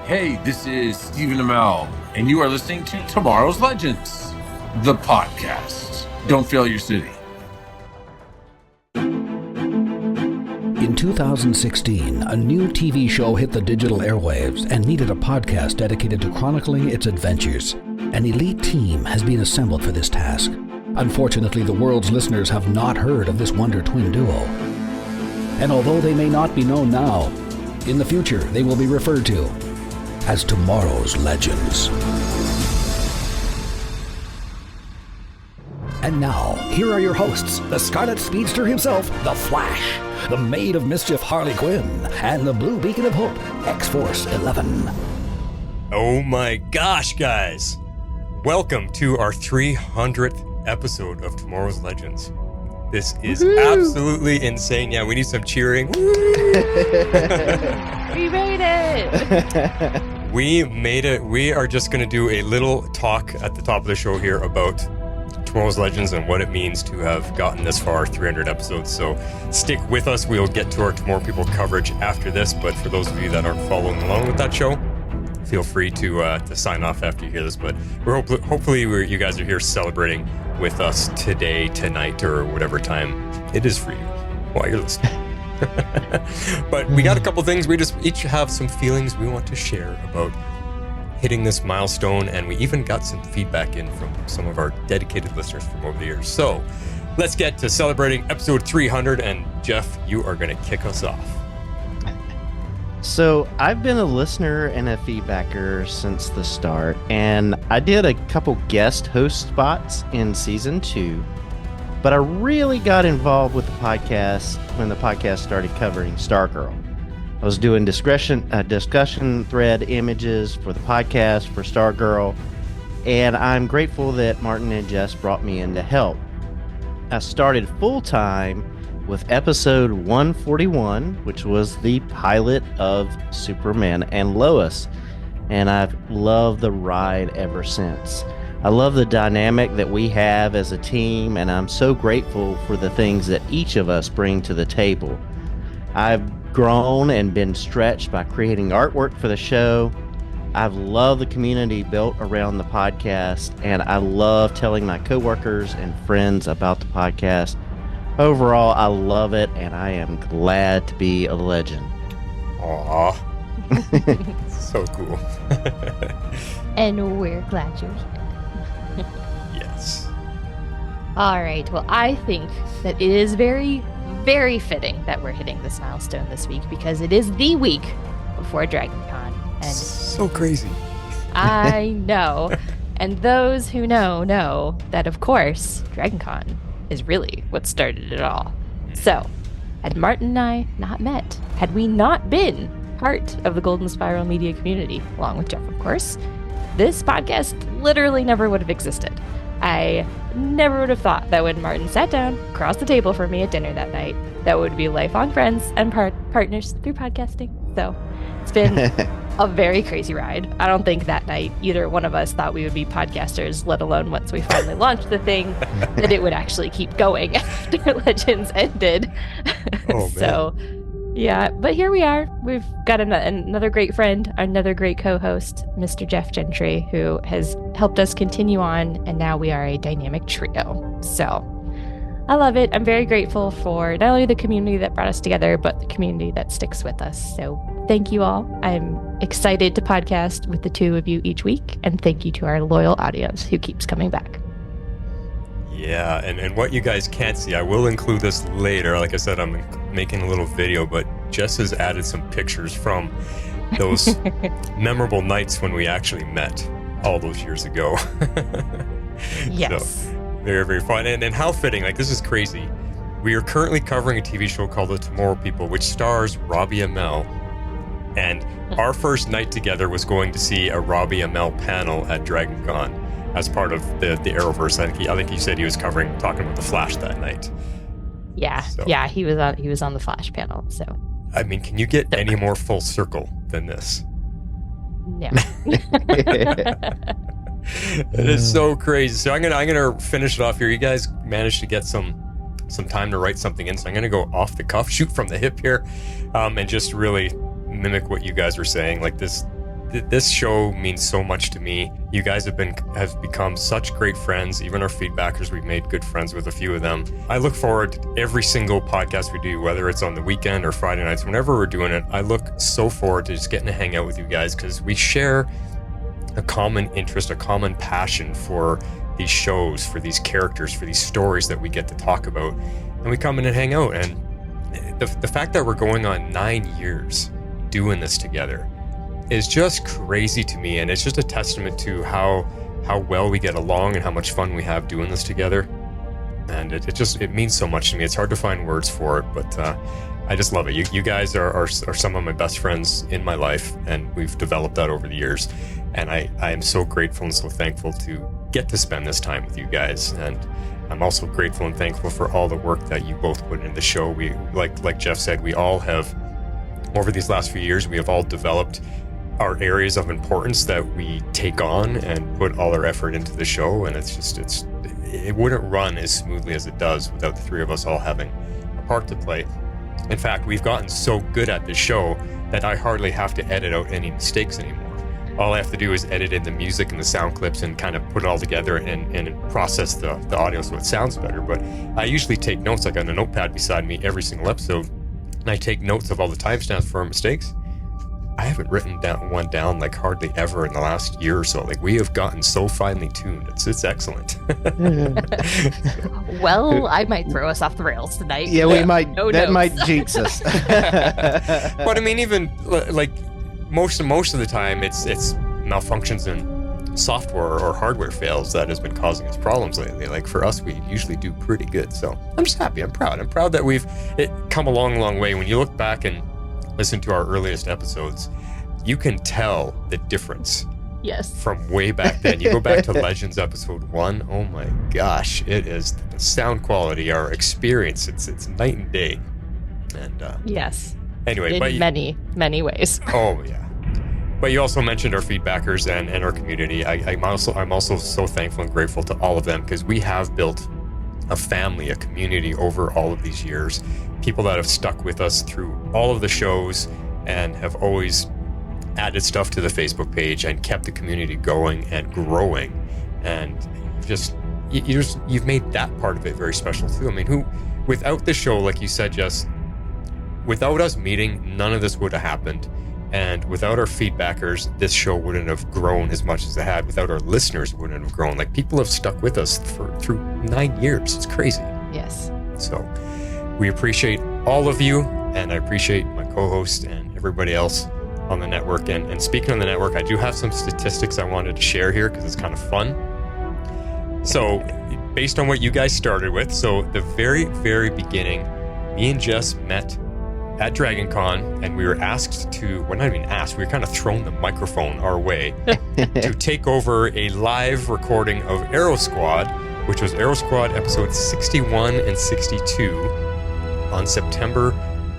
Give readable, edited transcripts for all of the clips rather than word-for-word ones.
Hey, this is Stephen Amell, and you are listening to Tomorrow's Legends, the podcast. Don't fail your city. In 2016, a new TV show hit the digital airwaves and needed a podcast dedicated to chronicling its adventures. An elite team has been assembled for this task. Unfortunately, the world's listeners have not heard of this Wonder Twin duo. And although they may not be known now, in the future they will be referred to as Tomorrow's Legends. And now, here are your hosts, the Scarlet Speedster himself, the Flash, the Maid of Mischief Harley Quinn, and the Blue Beacon of Hope, X-Force 11. Oh my gosh, guys! Welcome to our 300th episode of Tomorrow's Legends. This is absolutely insane. Yeah, we need some cheering. We made it! We made it. We are just going to do a little talk at the top of the show here about Tomorrow's Legends and what it means to have gotten this far, 300 episodes. So stick with us. We'll get to our Tomorrow People coverage after this. But for those of you that aren't following along with that show, feel free to sign off after you hear this. But we're hopefully you guys are here celebrating with us today, tonight, or whatever time it is for you while you're listening. But we got a couple things. We just each have some feelings we want to share about hitting this milestone, and we even got some feedback in from some of our dedicated listeners from over the years. So let's get to celebrating episode 300, and Jeff, you are going to kick us off. So I've been a listener and a feedbacker since the start, and I did a couple guest host spots in season 2, but I really got involved with the podcast when the podcast started covering Stargirl. I was doing discussion thread images for the podcast for Stargirl, and I'm grateful that Martin and Jess brought me in to help. I started full-time with episode 141, which was the pilot of Superman and Lois, and I've loved the ride ever since. I love the dynamic that we have as a team, and I'm so grateful for the things that each of us bring to the table. I've grown and been stretched by creating artwork for the show. I've loved the community built around the podcast, and I love telling my coworkers and friends about the podcast. Overall, I love it, and I am glad to be a legend. Aww. So cool. And we're glad you're here. Yes. All right. Well, I think that it is very, very fitting that we're hitting this milestone this week because it is the week before DragonCon. And so crazy. I know. And those who know that, of course, DragonCon is really what started it all. So, had Martin and I not met, had we not been part of the Golden Spiral media community, along with Jeff, of course, this podcast literally never would have existed. I never would have thought that when Martin sat down across the table for me at dinner that night, that would be lifelong friends and partners through podcasting. So it's been a very crazy ride. I don't think that night either one of us thought we would be podcasters, let alone once we finally launched the thing, that it would actually keep going after Legends ended. Oh, man. So yeah, but here we are. We've got another great friend, another great co-host, Mr. Jeff Gentry, who has helped us continue on, and now we are a dynamic trio. So I love it. I'm very grateful for not only the community that brought us together, but the community that sticks with us. So thank you all. I'm excited to podcast with the two of you each week, and thank you to our loyal audience who keeps coming back. Yeah, and what you guys can't see, I will include this later. Like I said, I'm making a little video, but Jess has added some pictures from those memorable nights when we actually met all those years ago. Yes. So, very, very fun. And how fitting. Like, this is crazy. We are currently covering a TV show called The Tomorrow People, which stars Robbie Amell. And our first night together was going to see a Robbie Amell panel at DragonCon as part of the Arrowverse. I think he said he was talking about the Flash that night. Yeah, So- yeah, he was on the Flash panel. So I mean, can you get any more full circle than this? no. It is so crazy. So I'm gonna finish it off here. You guys managed to get some time to write something in, so I'm gonna go off the cuff, shoot from the hip here, and just really mimic what you guys were saying. Like this this show means so much to me. You guys have become such great friends. Even our feedbackers, we've made good friends with a few of them. I look forward to every single podcast we do, whether it's on the weekend or Friday nights, whenever we're doing it. I look so forward to just getting to hang out with you guys because we share a common interest, a common passion for these shows, for these characters, for these stories that we get to talk about. And we come in and hang out. And the fact that we're going on 9 years doing this together is just crazy to me, and it's just a testament to how well we get along and how much fun we have doing this together. And it means so much to me. It's hard to find words for it, but I just love it. You guys are some of my best friends in my life, and we've developed that over the years. And I am so grateful and so thankful to get to spend this time with you guys. And I'm also grateful and thankful for all the work that you both put into the show. We, like Jeff said, we all have, over these last few years, we have all developed our areas of importance that we take on and put all our effort into the show. And it wouldn't run as smoothly as it does without the three of us all having a part to play. In fact, we've gotten so good at this show that I hardly have to edit out any mistakes anymore. All I have to do is edit in the music and the sound clips and kind of put it all together and process the audio so it sounds better. But I usually take notes. I got a notepad beside me every single episode, and I take notes of all the timestamps for our mistakes. I haven't written one down like hardly ever in the last year or so. Like, we have gotten so finely tuned. It's excellent. Well, I might throw us off the rails tonight. Yeah, we might. No that notes. might jinx us. But I mean, even like most of the time, it's malfunctions in software or hardware fails that has been causing us problems lately. Like, for us, we usually do pretty good. So I'm just happy. I'm proud. I'm proud that we've come a long way. When you look back and listen to our earliest episodes, you can tell the difference. Yes. From way back then. You go back to Legends episode 1. Oh my gosh, it is the sound quality, our experience. It's night and day. And yes. Anyway, in many ways. Oh yeah. But you also mentioned our feedbackers and our community. I'm also so thankful and grateful to all of them, because we have built a family, a community over all of these years. People that have stuck with us through all of the shows and have always added stuff to the Facebook page and kept the community going and growing. And you've made that part of it very special too. I mean, without the show, like you said, Jess, without us meeting, none of this would have happened. And without our feedbackers, this show wouldn't have grown as much as it had. Without our listeners, it wouldn't have grown. Like, people have stuck with us through 9 years. It's crazy. Yes. So we appreciate all of you, and I appreciate my co-host and everybody else on the network. And speaking of the network, I do have some statistics I wanted to share here because it's kind of fun. So based on what you guys started with, so the very, very beginning, me and Jess met at DragonCon, and we were asked to, well, not even asked, we were kind of thrown the microphone our way to take over a live recording of Arrow Squad, which was Arrow Squad episodes 61 and 62 on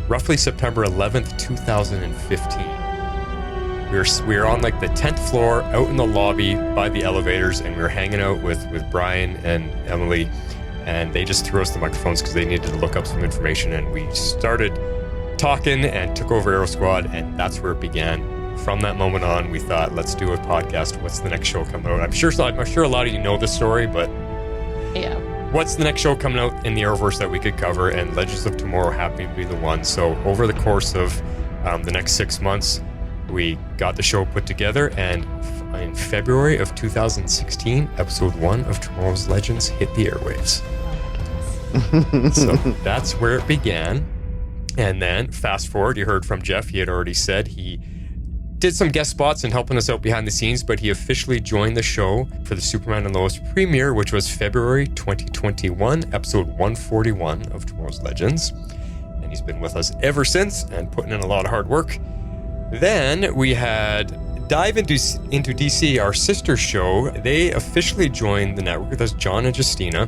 roughly September 11th, 2015. We were on like the 10th floor out in the lobby by the elevators, and we were hanging out with Brian and Emily, and they just threw us the microphones because they needed to look up some information, and we started talking and took over Arrow Squad, and that's where it began. From that moment on, we thought, let's do a podcast. What's the next show coming out? I'm sure a lot of you know this story, but yeah, what's the next show coming out in the Arrowverse that we could cover? And Legends of Tomorrow happened to be the one. So over the course of the next 6 months, we got the show put together, and in February of 2016, episode 1 of Tomorrow's Legends hit the airwaves. So that's where it began. And then fast forward, you heard from Jeff. He had already said he did some guest spots and helping us out behind the scenes, but he officially joined the show for the Superman and Lois premiere, which was February 2021, episode 141 of Tomorrow's Legends. And he's been with us ever since and putting in a lot of hard work. Then we had Dive into DC, our sister show. They officially joined the network. That's John and Justina.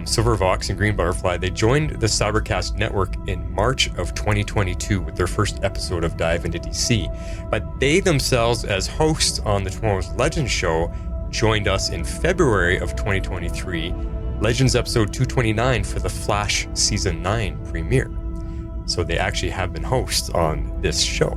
Silver Vox and Green Butterfly, they joined the Cybercast network in March of 2022 with their first episode of Dive into DC. But they themselves, as hosts on the Tomorrow's Legends show, joined us in February of 2023, Legends episode 229 for the Flash season 9 premiere. So they actually have been hosts on this show.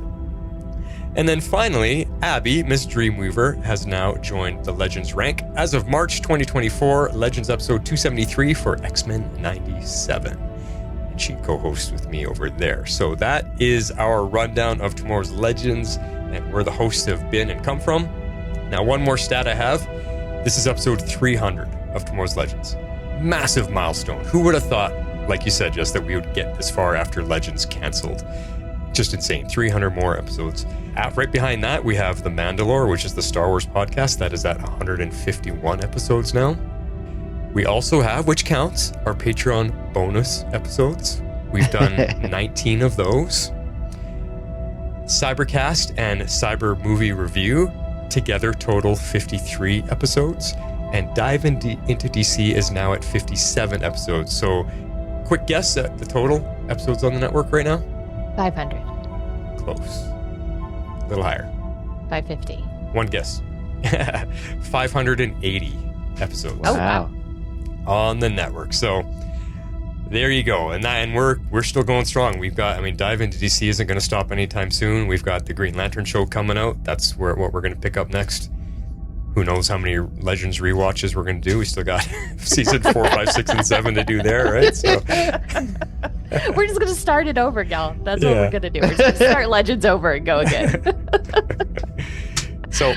And then finally, Abby, Miss Dreamweaver, has now joined the Legends rank. As of March 2024, Legends episode 273 for X-Men 97. And she co-hosts with me over there. So that is our rundown of tomorrow's Legends and where the hosts have been and come from. Now, one more stat I have. This is episode 300 of tomorrow's Legends. Massive milestone. Who would have thought, like you said, Jess, that we would get this far after Legends canceled? Just insane. 300 more episodes. Right behind that, we have The Mandalore, which is the Star Wars podcast. That is at 151 episodes now. We also have, which counts, our Patreon bonus episodes. We've done 19 of those. Cybercast and Cyber Movie Review together total 53 episodes. And Dive into DC is now at 57 episodes. So, quick guess at the total episodes on the network right now? 500. Close. A little higher. 550. One guess. 580 episodes. Oh, wow. On the network. So there you go. And we're still going strong. We've got, Dive into DC isn't going to stop anytime soon. We've got the Green Lantern show coming out. That's what we're going to pick up next. Who knows how many Legends rewatches we're going to do. We still got season 4, 5, 6, and 7 to do there, right? So we're just going to start it over, gal. That's what we're going to do. We're just going to start Legends over and go again. So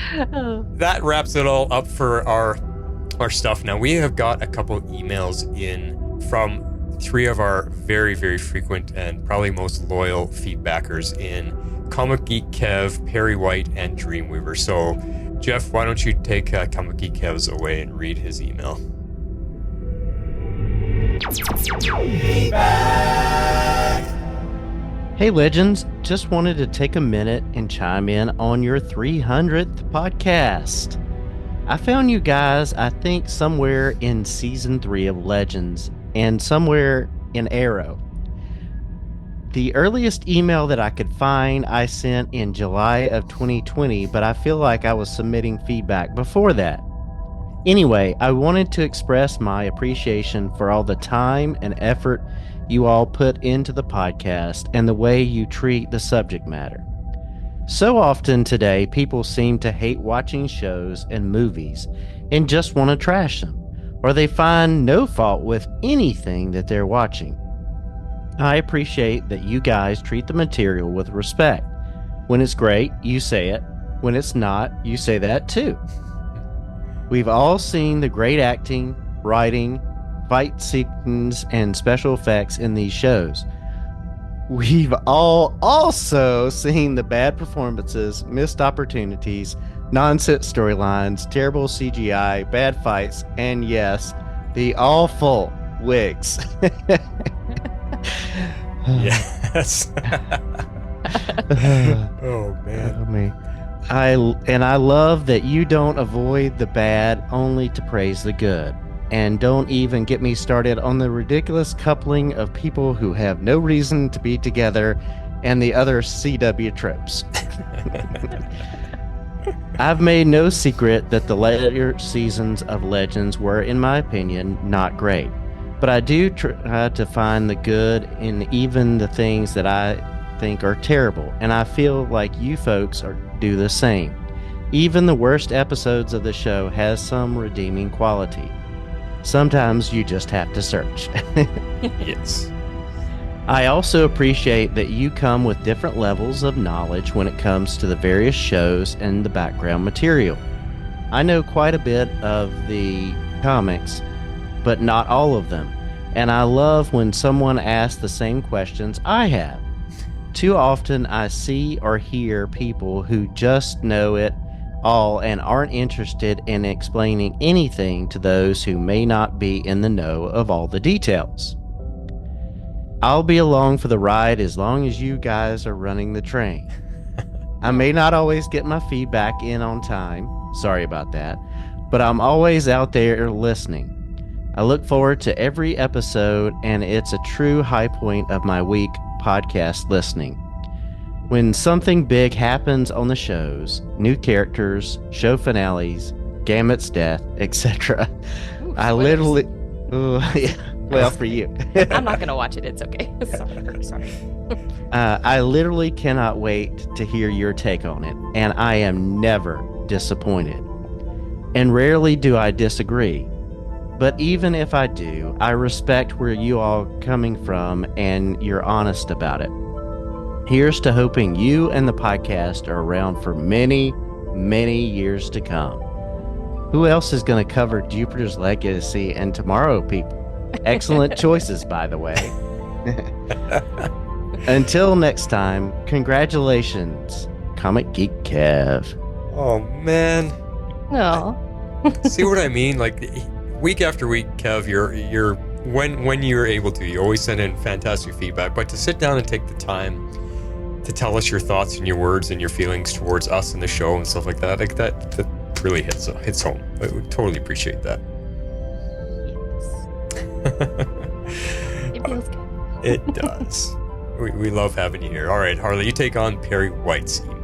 that wraps it all up for our stuff. Now, we have got a couple emails in from 3 of our very, very frequent and probably most loyal feedbackers in Comic Geek Kev, Perry White, and Dreamweaver. So, Jeff, why don't you take Comic Geek Kev's away and read his email? Hey Legends, just wanted to take a minute and chime in on your 300th podcast. I found you guys, I think, somewhere in season 3 of Legends and somewhere in Arrow. The earliest email that I could find I sent in July of 2020, but I feel like I was submitting feedback before that. Anyway, I wanted to express my appreciation for all the time and effort you all put into the podcast and the way you treat the subject matter. So often today, people seem to hate watching shows and movies and just want to trash them, or they find no fault with anything that they're watching. I appreciate that you guys treat the material with respect. When it's great, you say it. When it's not, you say that too. We've all seen the great acting, writing, fight scenes, and special effects in these shows. We've all also seen the bad performances, missed opportunities, nonsense storylines, terrible CGI, bad fights, and yes, the awful wigs. Yes. Oh man. I love that you don't avoid the bad only to praise the good. And don't even get me started on the ridiculous coupling of people who have no reason to be together and the other CW tropes. I've made no secret that the later seasons of Legends were, in my opinion, not great. But I do try to find the good in even the things that I think are terrible, and I feel like you folks do the same. Even the worst episodes of the show has some redeeming quality. Sometimes you just have to search. Yes. I also appreciate that you come with different levels of knowledge when it comes to the various shows and the background material. I know quite a bit of the comics, but not all of them. And I love when someone asks the same questions I have. Too often I see or hear people who just know it all and aren't interested in explaining anything to those who may not be in the know of all the details. I'll be along for the ride as long as you guys are running the train. I may not always get my feedback in on time, sorry about that, but I'm always out there listening. I look forward to every episode, and it's a true high point of my week podcast listening. When something big happens on the shows, new characters, show finales, Gamut's death, etc., I literally... Well, for you. I'm not gonna watch it. It's okay. Sorry. I literally cannot wait to hear your take on it, and I am never disappointed. And rarely do I disagree. But even if I do, I respect where you all coming from and you're honest about it. Here's to hoping you and the podcast are around for many, many years to come. Who else is going to cover Jupiter's legacy and tomorrow, people? Excellent choices, by the way. Until next time, congratulations, Comic Geek Kev. Oh, man. No. See what I mean? Like, week after week, Kev, you're when you're able to, you always send in fantastic feedback. But to sit down and take the time to tell us your thoughts and your words and your feelings towards us and the show and stuff like that, that really hits home. I would totally appreciate that. Yes. It feels good. It does. We love having you here. All right, Harley, you take on Perry White's email.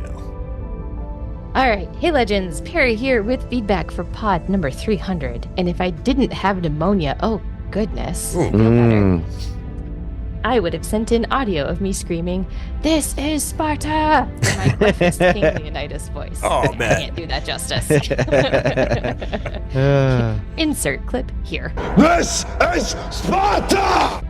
All right. Hey, Legends. Perry here with feedback for pod number 300. And if I didn't have pneumonia, oh, goodness. Ooh. Feel better. I would have sent in audio of me screaming, "This is Sparta!" in my gruffest King Leonidas voice. Oh, I man. can't do that justice. Insert clip here. This is Sparta!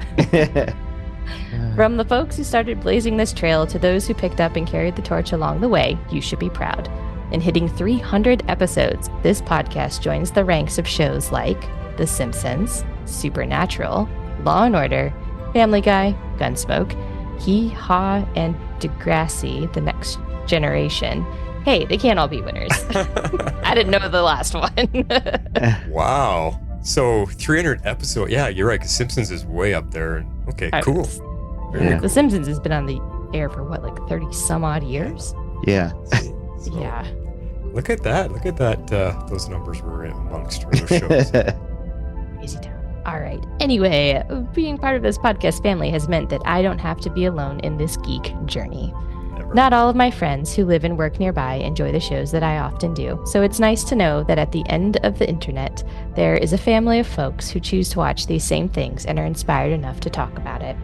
From the folks who started blazing this trail to those who picked up and carried the torch along the way, you should be proud. In hitting 300 episodes, this podcast joins the ranks of shows like The Simpsons, Supernatural, Law & Order, Family Guy, Gunsmoke, Hee Haw, and Degrassi, The Next Generation. Hey, they can't all be winners. I didn't know the last one. Wow. So 300 episodes. Yeah, you're right, because Simpsons is way up there. Okay, cool. Very Yeah. The Simpsons has been on the air for what, like 30 some odd years? Yeah. So, Yeah. Look at that. Look at that. Those numbers were amongst those shows. Crazy town. All right. Anyway, being part of this podcast family has meant that I don't have to be alone in this geek journey. Never. Not all of my friends who live and work nearby enjoy the shows that I often do, so it's nice to know that at the end of the internet, there is a family of folks who choose to watch these same things and are inspired enough to talk about it.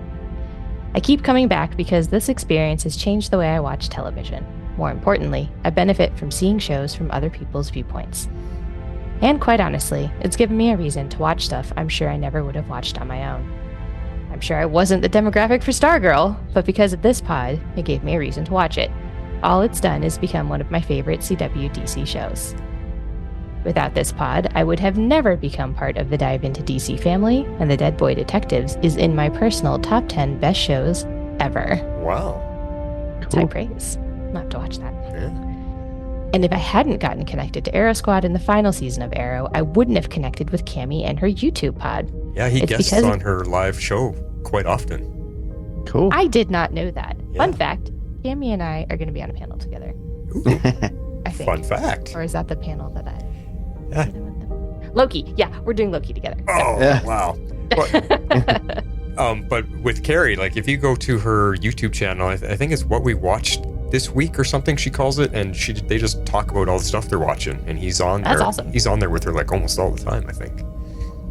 I keep coming back because this experience has changed the way I watch television. More importantly, I benefit from seeing shows from other people's viewpoints. And quite honestly, it's given me a reason to watch stuff I'm sure I never would have watched on my own. I'm sure I wasn't the demographic for Stargirl, but because of this pod, it gave me a reason to watch it. All it's done is become one of my favorite CW DC shows. Without this pod, I would have never become part of the Dive Into DC family, and The Dead Boy Detectives is in my personal top 10 best shows ever. Wow. It's high praise. I'll have to watch that. Yeah. And if I hadn't gotten connected to Arrow Squad in the final season of Arrow, I wouldn't have connected with Cammie and her YouTube pod. Yeah, he It's guests because- on her live show quite often. Cool. I did not know that. Yeah. Fun fact, Cammie and I are going to be on a panel together, Ooh, I think. fun fact. Or is that the panel that I... Yeah. Loki. Yeah, we're doing Loki together. Oh, Yeah. wow. But with Carrie, like if you go to her YouTube channel, I think it's What We Watched This Week or something she calls it, and they just talk about all the stuff they're watching, and he's on there. That's awesome. He's on there with her like almost all the time, I think.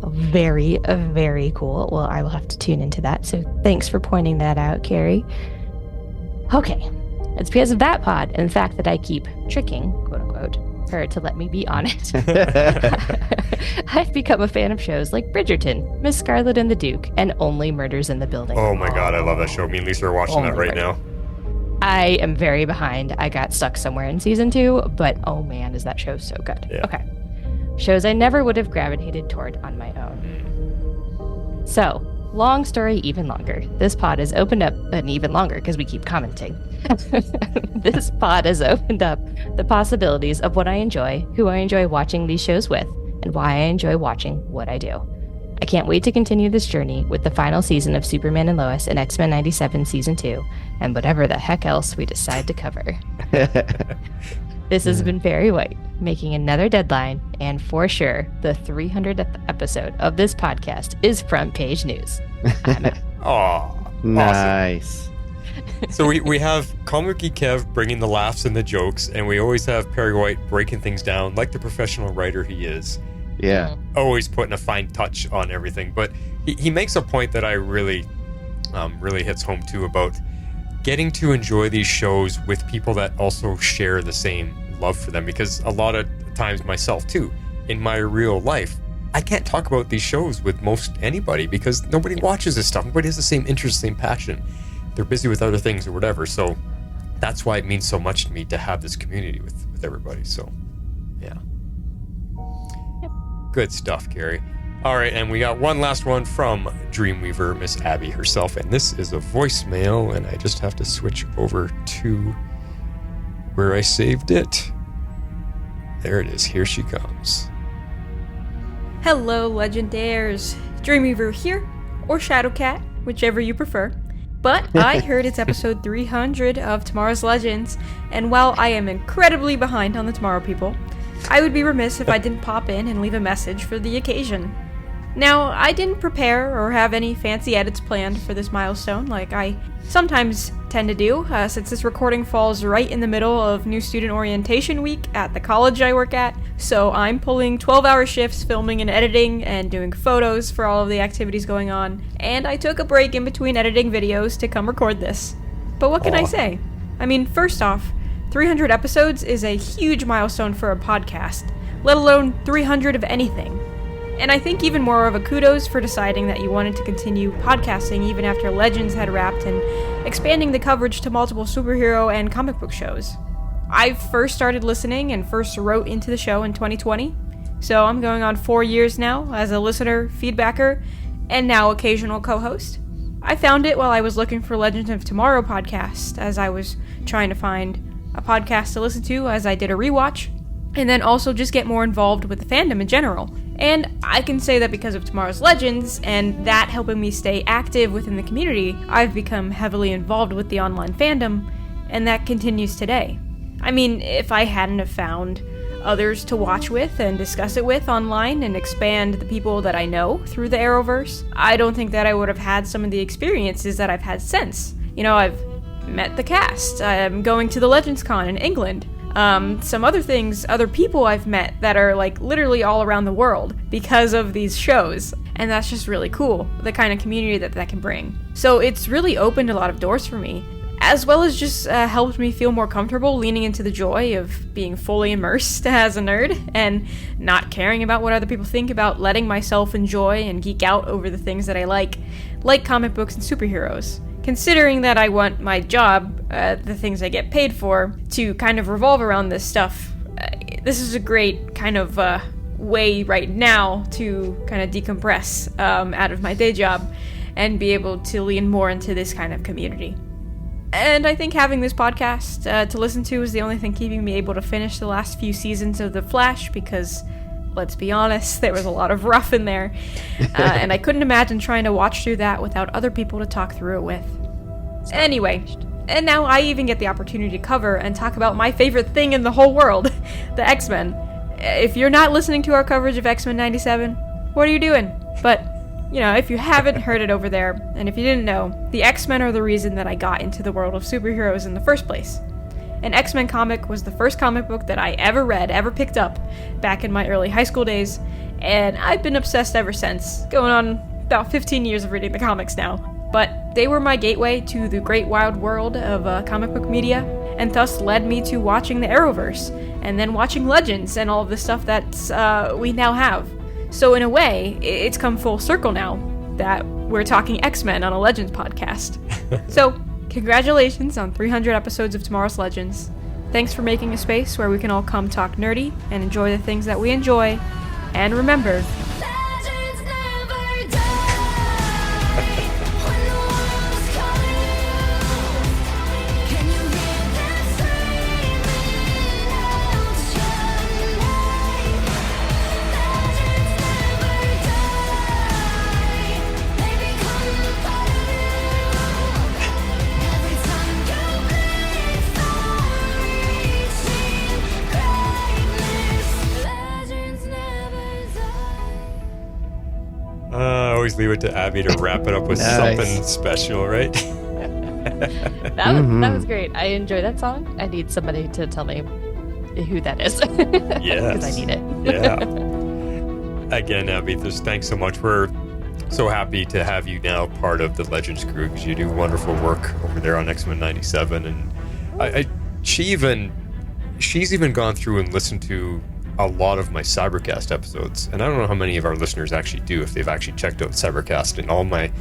Very, very cool. Well, I will have to tune into that. So thanks for pointing that out, Carrie. Okay. It's because of that pod and the fact that I keep tricking, quote unquote, her to let me be on it. I've become a fan of shows like Bridgerton, Miss Scarlet and the Duke, and Only Murders in the Building. Oh my god, I love that show. Me and Lisa are watching that right now. I am very behind. I got stuck somewhere in season 2, but oh man, is that show so good. Yeah. Okay. Shows I never would have gravitated toward on my own. So, long story, even longer. This pod has opened up, and even longer because we keep commenting. This pod has opened up the possibilities of what I enjoy, who I enjoy watching these shows with, and why I enjoy watching what I do. I can't wait to continue this journey with the final season of Superman and Lois and X-Men 97 Season 2, and whatever the heck else we decide to cover. This has been Perry White, making another deadline, and for sure, the 300th episode of this podcast is front page news. Oh, Nice. So we have Comic Geek Kev bringing the laughs and the jokes, and we always have Perry White breaking things down like the professional writer he is. Yeah. Always putting a fine touch on everything. But he makes a point that I really hits home too, about getting to enjoy these shows with people that also share the same love for them. Because a lot of times myself too, in my real life, I can't talk about these shows with most anybody because nobody watches this stuff. Nobody has the same interest, same passion. They're busy with other things or whatever. So that's why it means so much to me to have this community with everybody. So, yeah. Yep. Good stuff, Carrie. All right, and we got one last one from Dreamweaver, Miss Abby herself. And this is a voicemail, and I just have to switch over to where I saved it. There it is. Here she comes. Hello, Legendaires. Dreamweaver here, or Shadowcat, whichever you prefer. But I heard it's episode 300 of Tomorrow's Legends, and while I am incredibly behind on the Tomorrow people, I would be remiss if I didn't pop in and leave a message for the occasion. Now, I didn't prepare or have any fancy edits planned for this milestone like I sometimes tend to do, since this recording falls right in the middle of new student orientation week at the college I work at, so I'm pulling 12-hour shifts filming and editing and doing photos for all of the activities going on, and I took a break in between editing videos to come record this. But what can I say? I mean, first off, 300 episodes is a huge milestone for a podcast, let alone 300 of anything. And I think even more of a kudos for deciding that you wanted to continue podcasting even after Legends had wrapped and expanding the coverage to multiple superhero and comic book shows. I first started listening and first wrote into the show in 2020, so I'm going on 4 years now as a listener, feedbacker, and now occasional co-host. I found it while I was looking for Legends of Tomorrow podcast, as I was trying to find a podcast to listen to as I did a rewatch, and then also just get more involved with the fandom in general. And I can say that because of Tomorrow's Legends, and that helping me stay active within the community, I've become heavily involved with the online fandom, and that continues today. I mean, if I hadn't have found others to watch with and discuss it with online and expand the people that I know through the Arrowverse, I don't think that I would have had some of the experiences that I've had since. You know, I've met the cast, I'm going to the Legends Con in England, some other things, other people I've met that are like literally all around the world because of these shows. And that's just really cool, the kind of community that can bring. So it's really opened a lot of doors for me, as well as just helped me feel more comfortable leaning into the joy of being fully immersed as a nerd and not caring about what other people think, about letting myself enjoy and geek out over the things that I like comic books and superheroes. Considering that I want my job, the things I get paid for, to kind of revolve around this stuff, this is a great kind of way right now to kind of decompress out of my day job and be able to lean more into this kind of community. And I think having this podcast to listen to is the only thing keeping me able to finish the last few seasons of The Flash, because let's be honest, there was a lot of rough in there, and I couldn't imagine trying to watch through that without other people to talk through it with. Anyway, and now I even get the opportunity to cover and talk about my favorite thing in the whole world, the X-Men. If you're not listening to our coverage of X-Men 97, what are you doing? But, you know, if you haven't heard it over there, and if you didn't know, the X-Men are the reason that I got into the world of superheroes in the first place. An X-Men comic was the first comic book that I ever read, ever picked up, back in my early high school days, and I've been obsessed ever since, going on about 15 years of reading the comics now. But they were my gateway to the great wild world of comic book media, and thus led me to watching the Arrowverse, and then watching Legends and all of the stuff that we now have. So in a way, it's come full circle now that we're talking X-Men on a Legends podcast. So, congratulations on 300 episodes of Tomorrow's Legends. Thanks for making a space where we can all come talk nerdy and enjoy the things that we enjoy. And remember, Legends never die. When the world's calling, can you hear them screaming out your name? Legends never die. They become part of you. Every time you breathe for reaching greatness. Legends never die. I always leave it to Abby to wrap it up with Nice. something special, right? That was great. I enjoy that song. I need somebody to tell me who that is. Yes. Because I need it. Yeah. again, Abby, just thanks so much. We're so happy to have you now part of the Legends crew because you do wonderful work over there on X1E17. And she's even gone through and listened to a lot of my Cybercast episodes. And I don't know how many of our listeners actually do, if they've actually checked out Cybercast and all my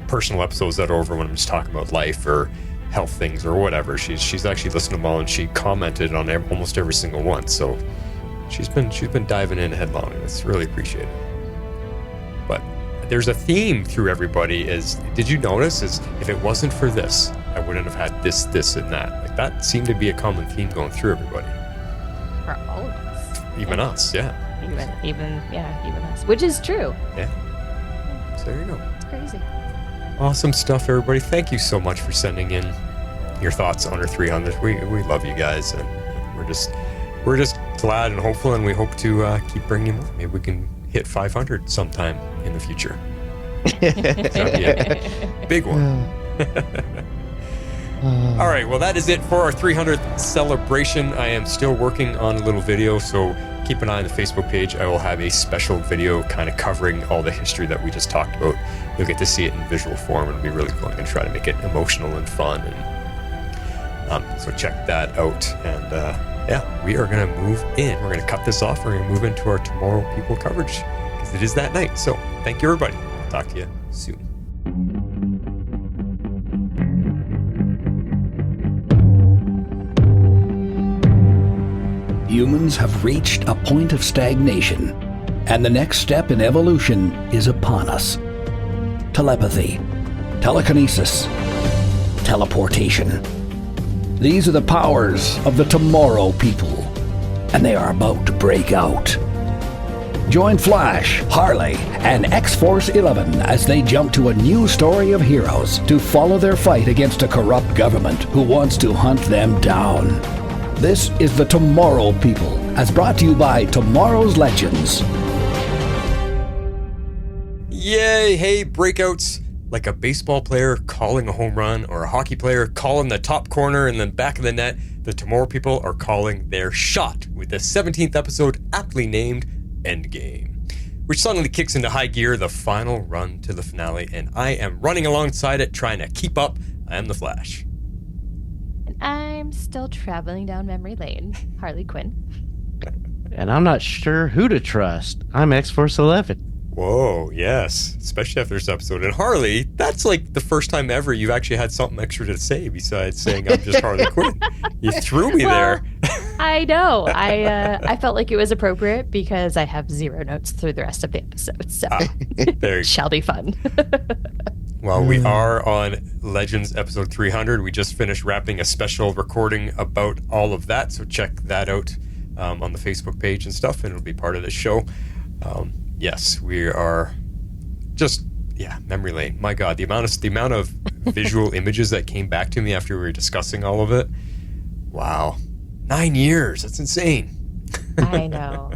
personal episodes that are over when I'm just talking about life or health things or whatever. She's actually listened to them all, and she commented on almost every single one. So she's been diving in headlong, and it's really appreciated. But there's a theme through everybody. Did you notice? Is if it wasn't for this, I wouldn't have had this, and that. Like that seemed to be a common theme going through everybody. For all of us. Even us, yeah. Even us. Which is true. Yeah. So there you go. It's crazy. Awesome stuff, everybody. Thank you so much for sending in your thoughts on our 300. We love you guys, and we're just glad and hopeful, and we hope to keep bringing more. Maybe we can hit 500 sometime in the future. That'd be a big one. All right, well, that is it for our 300th celebration. I am still working on a little video, so keep an eye on the Facebook page. I will have a special video kind of covering all the history that we just talked about. You'll get to see it in visual form. It'll be really cool. I'm going to try to make it emotional and fun. And so check that out. And yeah, we are going to move in. We're going to cut this off. We're going to move into our Tomorrow People coverage because it is that night. So thank you, everybody. I'll talk to you soon. Humans have reached a point of stagnation, and the next step in evolution is upon us. Telepathy, telekinesis, teleportation. These are the powers of the Tomorrow People, and they are about to break out. Join Flash, Harley, and X-Force 11 as they jump to a new story of heroes to follow their fight against a corrupt government who wants to hunt them down. This is the Tomorrow People, as brought to you by Tomorrow's Legends. Yay! Hey, breakouts! Like a baseball player calling a home run or a hockey player calling the top corner and then back of the net, the Tomorrow People are calling their shot with the 17th episode aptly named Endgame, which suddenly kicks into high gear, the final run to the finale, and I am running alongside it trying to keep up. I am the Flash. I'm still traveling down memory lane, Harley Quinn. And I'm not sure who to trust. I'm X-Force 11. Whoa, yes, especially after this episode. And Harley, that's like the first time ever you've actually had something extra to say besides saying I'm just Harley Quinn. You threw me there. I know. I felt like it was appropriate because I have zero notes through the rest of the episode, so there shall be fun. Well, we are on Legends episode 300. We just finished wrapping a special recording about all of that, so check that out on the Facebook page and stuff, and it'll be part of the show. Yes, we are just, memory lane. My God, the amount of visual images that came back to me after we were discussing all of it. Wow. 9 years. That's insane. I know.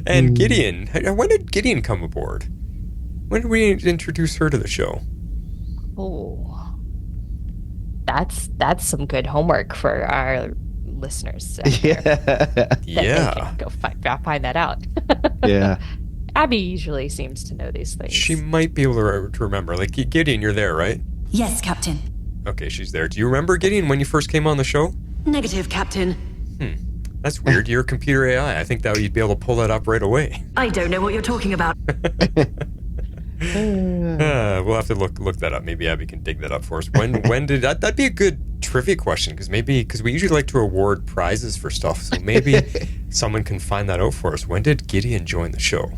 And Gideon, when did Gideon come aboard? When did we introduce her to the show? Oh, that's some good homework for our listeners. Yeah. Yeah. Go find that out. Yeah. Abby usually seems to know these things. She might be able to remember. Like, Gideon, you're there, right? Yes, Captain. Okay, she's there. Do you remember, Gideon, when you first came on the show? Negative, Captain. That's weird. You're a computer AI. I think that you'd be able to pull that up right away. I don't know what you're talking about. We'll have to look that up. Maybe Abby can dig that up for us. When did that? That'd be a good trivia question because we usually like to award prizes for stuff. So maybe someone can find that out for us. When did Gideon join the show?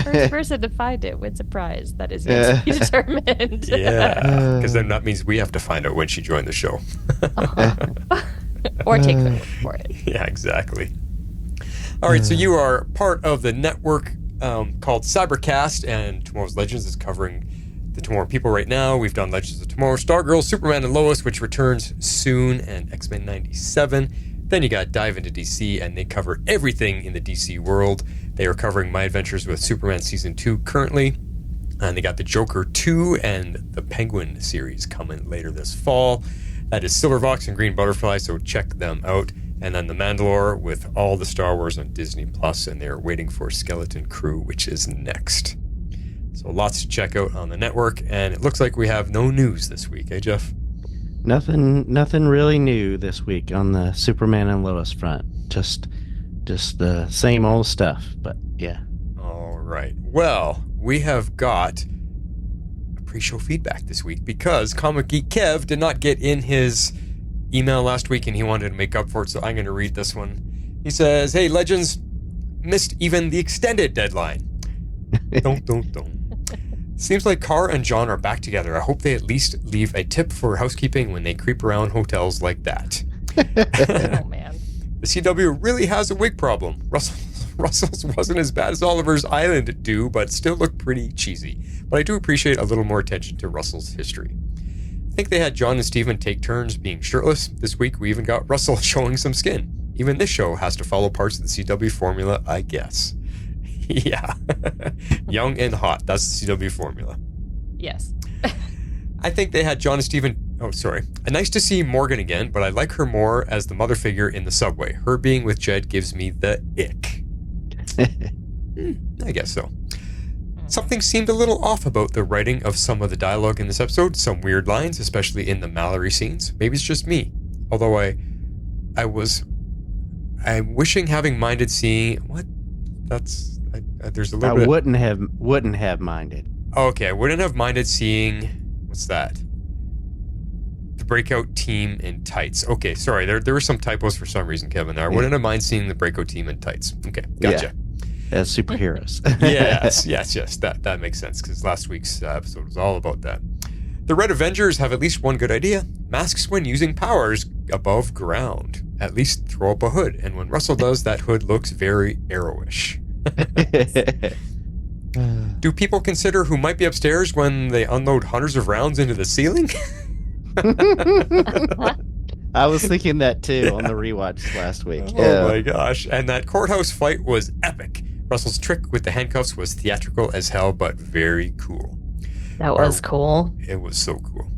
First person to find it wins a prize. That is yet to be determined. Yeah, because then that means we have to find out when she joined the show. Or take the word for it. Yeah, exactly. All right, so you are part of the network called Cybercast, and Tomorrow's Legends is covering the Tomorrow People right now. We've done Legends of Tomorrow, Stargirl, Superman, and Lois, which returns soon, and X-Men 97. Then you got Dive into DC, and they cover everything in the DC world. They are covering My Adventures with Superman Season 2 currently, and they got the Joker 2 and the Penguin series coming later this fall. That is Silvervox and Green Butterfly, so check them out. And then The Mandalore with all the Star Wars on Disney Plus, and they're waiting for Skeleton Crew, which is next. So lots to check out on the network, and it looks like we have no news this week, eh, Jeff? Nothing really new this week on the Superman and Lois front. Just the same old stuff, but yeah. All right. Well, we have got a pre-show feedback this week because Comic Geek Kev did not get in his email last week and he wanted to make up for it, so I'm going to read this one. He says, "Hey, Legends, missed even the extended deadline. Don't. Seems like Carr and John are back together. I hope they at least leave a tip for housekeeping when they creep around hotels like that." Oh, man. The CW really has a wig problem. Russell's wasn't as bad as Oliver's Island do, but still looked pretty cheesy. But I do appreciate a little more attention to Russell's history. I think they had John and Steven take turns being shirtless. This week we even got Russell showing some skin. Even this show has to follow parts of the CW formula, I guess. Yeah. Young and hot. That's the CW formula. Yes. I think they had John and Steven... Oh, sorry. Nice to see Morgan again, but I like her more as the mother figure in the subway. Her being with Jed gives me the ick. I guess so. Something seemed a little off about the writing of some of the dialogue in this episode. Some weird lines, especially in the Mallory scenes. Maybe it's just me. Although I'm wishing having minded seeing... What? That's... there's a little bit... wouldn't have minded. Okay, I wouldn't have minded seeing... What's that? The breakout team in tights. Okay, sorry, there were some typos for some reason, Kevin. There, I wouldn't have mind seeing the breakout team in tights. Okay, gotcha. Yeah, as superheroes. yes. That makes sense because last week's episode was all about that. The Red Avengers have at least one good idea: masks when using powers above ground. At least throw up a hood, and when Russell does, that hood looks very arrowish. Do people consider who might be upstairs when they unload hundreds of rounds into the ceiling? I was thinking that too on the rewatch last week. Oh my gosh. And that courthouse fight was epic. Russell's trick with the handcuffs was theatrical as hell, but very cool. That was cool. It was so cool.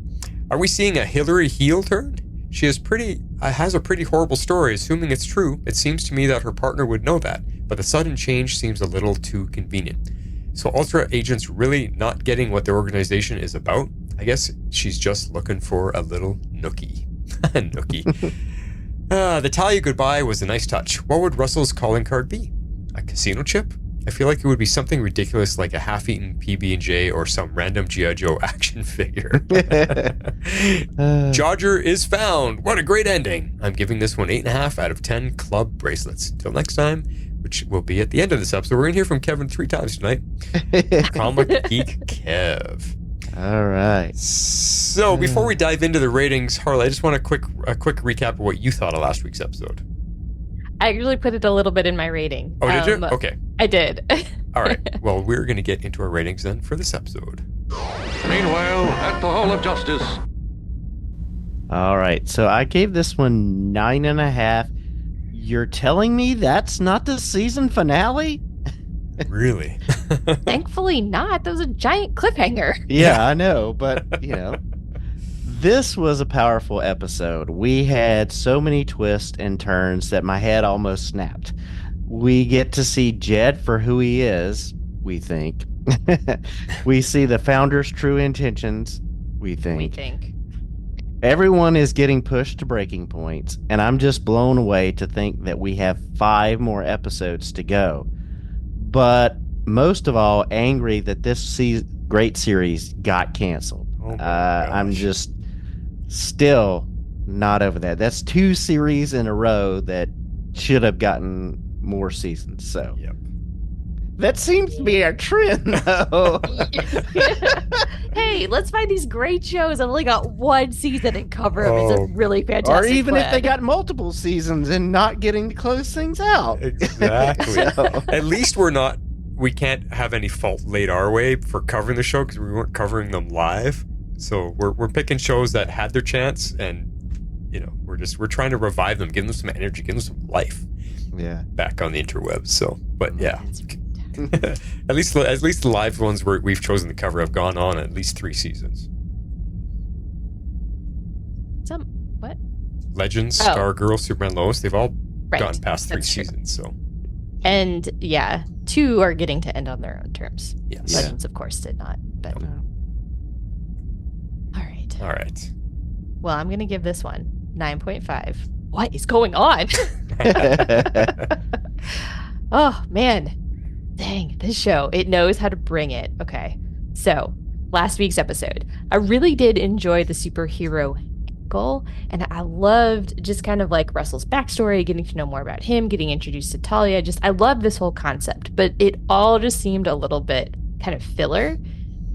Are we seeing a Hillary heel turn? She has a pretty horrible story. Assuming it's true, it seems to me that her partner would know that, but the sudden change seems a little too convenient. So Ultra agents really not getting what their organization is about? I guess she's just looking for a little nookie. Nookie. The Talia goodbye was a nice touch. What would Russell's calling card be? A casino chip? I feel like it would be something ridiculous like a half-eaten PB&J or some random G.I. Joe action figure. Jodger is found. What a great ending. I'm giving this one 8.5 out of 10 club bracelets. Till next time, which will be at the end of this episode. We're going to hear from Kevin 3 times tonight. Comic Geek Kev. All right. So before we dive into the ratings, Harley, I just want a quick recap of what you thought of last week's episode. I actually put it a little bit in my rating. Oh, did you? Okay. I did. All right. Well, we're going to get into our ratings then for this episode. Meanwhile, at the Hall of Justice. All right. So I gave this one 9.5. You're telling me that's not the season finale? Really? Thankfully not. That was a giant cliffhanger. Yeah, I know, but this was a powerful episode. We had so many twists and turns that my head almost snapped. We get to see Jed for who he is, we think. We see the Founder's true intentions, we think. Everyone is getting pushed to breaking points, and I'm just blown away to think that we have 5 more episodes to go. But most of all, angry that this great series got canceled. I'm just still not over that. That's 2 series in a row that should have gotten more seasons. So that seems to be our trend, though. Hey, let's find these great shows and only got 1 season and cover them. It's a really fantastic Or even plan. if they got multiple seasons and not getting to close things out. Exactly. At least we can't have any fault laid our way for covering the show because we weren't covering them live. So we're picking shows that had their chance, and we're trying to revive them, give them some energy, give them some life. Yeah. Back on the interwebs. So, but yeah. at least the live ones we've chosen to cover have gone on at least 3 seasons. What? Legends, Oh. Stargirl, Superman, Lois, they've all Right. gotten past 3 That's true. seasons. So And yeah, 2 are getting to end on their own terms. yes. Legends, of course, did not. But all right. All right. Well, I'm going to give this one 9.5. What is going on? Oh, man. Dang, this show, it knows how to bring it. Okay. So, last week's episode, I really did enjoy the superhero angle, and I loved just kind of like Russell's backstory, getting to know more about him, getting introduced to Talia. I love this whole concept, but it all just seemed a little bit kind of filler.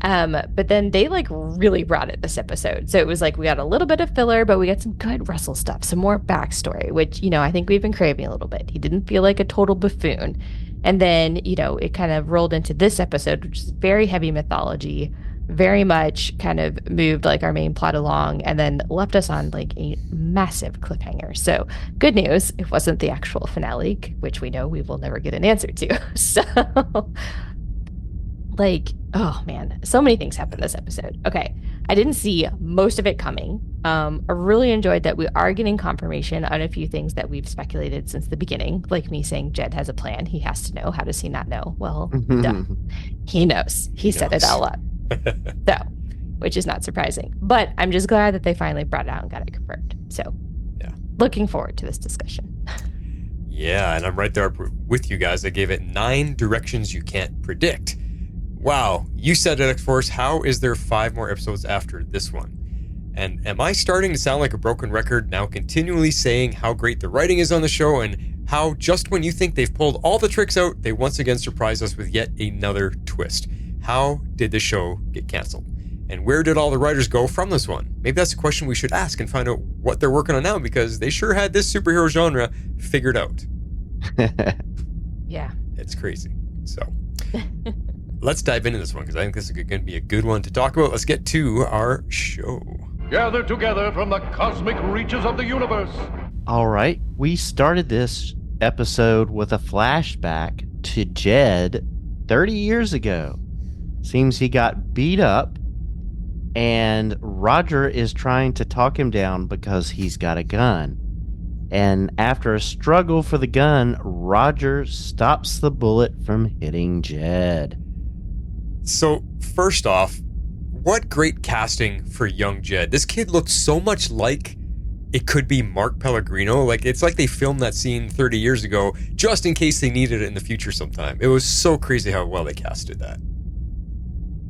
But then they like really brought it this episode. So it was like we got a little bit of filler, but we got some good Russell stuff, some more backstory, which, I think we've been craving a little bit. He didn't feel like a total buffoon. And then, it kind of rolled into this episode, which is very heavy mythology, very much kind of moved like our main plot along, and then left us on like a massive cliffhanger. So good news, it wasn't the actual finale, which we know we will never get an answer to. So oh man, so many things happened this episode. Okay, I didn't see most of it coming. I really enjoyed that we are getting confirmation on a few things that we've speculated since the beginning, like me saying Jed has a plan. He has to know. How does he not know? Well, duh. He knows. He set it all up. So, which is not surprising. But I'm just glad that they finally brought it out and got it confirmed. So, Yeah. Looking forward to this discussion. Yeah, and I'm right there with you guys. I gave it 9 directions you can't predict. Wow, you said it, X-Force. How is there 5 more episodes after this one? And am I starting to sound like a broken record now, continually saying how great the writing is on the show and how just when you think they've pulled all the tricks out, they once again surprise us with yet another twist? How did the show get canceled? And where did all the writers go from this one? Maybe that's a question we should ask and find out what they're working on now, because they sure had this superhero genre figured out. Yeah. It's crazy. So let's dive into this one, because I think this is going to be a good one to talk about. Let's get to our show. Gathered together from the cosmic reaches of the universe. All right, we started this episode with a flashback to Jed 30 years ago. Seems he got beat up, and Roger is trying to talk him down because he's got a gun. And after a struggle for the gun, Roger stops the bullet from hitting Jed. So, first off, what great casting for young Jed. This kid looked so much like it could be Mark Pellegrino. Like, it's like they filmed that scene 30 years ago just in case they needed it in the future sometime. It was so crazy how well they casted that.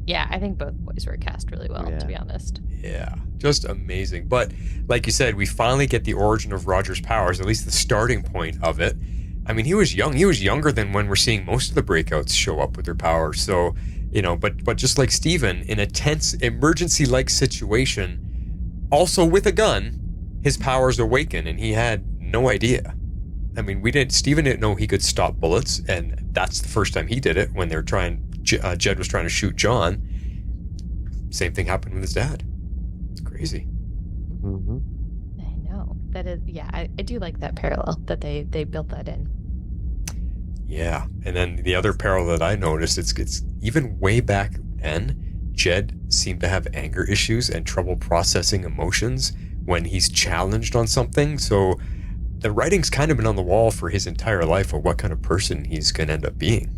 Yeah, I think both boys were cast really well, to be honest. Yeah, just amazing. But like you said, we finally get the origin of Roger's powers, at least the starting point of it. I mean, he was young. He was younger than when we're seeing most of the breakouts show up with their powers. So, but just like Steven, in a tense emergency-like situation, also with a gun, his powers awaken, and he had no idea. I mean, Steven didn't know he could stop bullets, and that's the first time he did it when Jed was trying to shoot John. Same thing happened with his dad. It's crazy. Mm-hmm. I know. That is, yeah, I do like that parallel that they built that in. Yeah, and then the other parallel that I noticed, it's even way back then, Jed seemed to have anger issues and trouble processing emotions when he's challenged on something. So the writing's kind of been on the wall for his entire life of what kind of person he's going to end up being.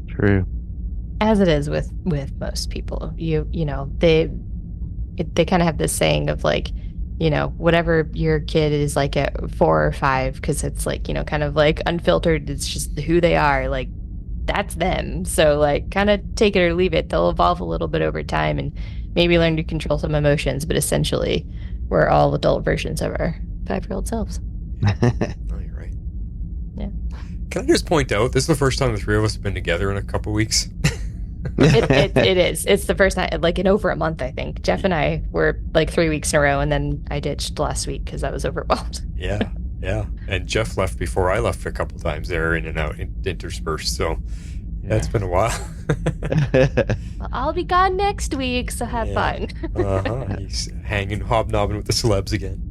True. As it is with most people, they kind of have this saying of like, whatever your kid is like at 4 or 5, because it's like, kind of like unfiltered. It's just who they are. Like, that's them. So like, kind of take it or leave it. They'll evolve a little bit over time and maybe learn to control some emotions. But essentially, we're all adult versions of our 5-year-old selves. Oh, you're right. Yeah. Can I just point out, this is the first time the 3 of us have been together in a couple weeks. It is. It's the first time, like in over a month, I think. Jeff and I were like 3 weeks in a row, and then I ditched last week because I was overwhelmed. Yeah. And Jeff left before I left a couple times there, in and out, interspersed. So yeah, it's been a while. Well, I'll be gone next week, so have fun. He's hanging, hobnobbing with the celebs again.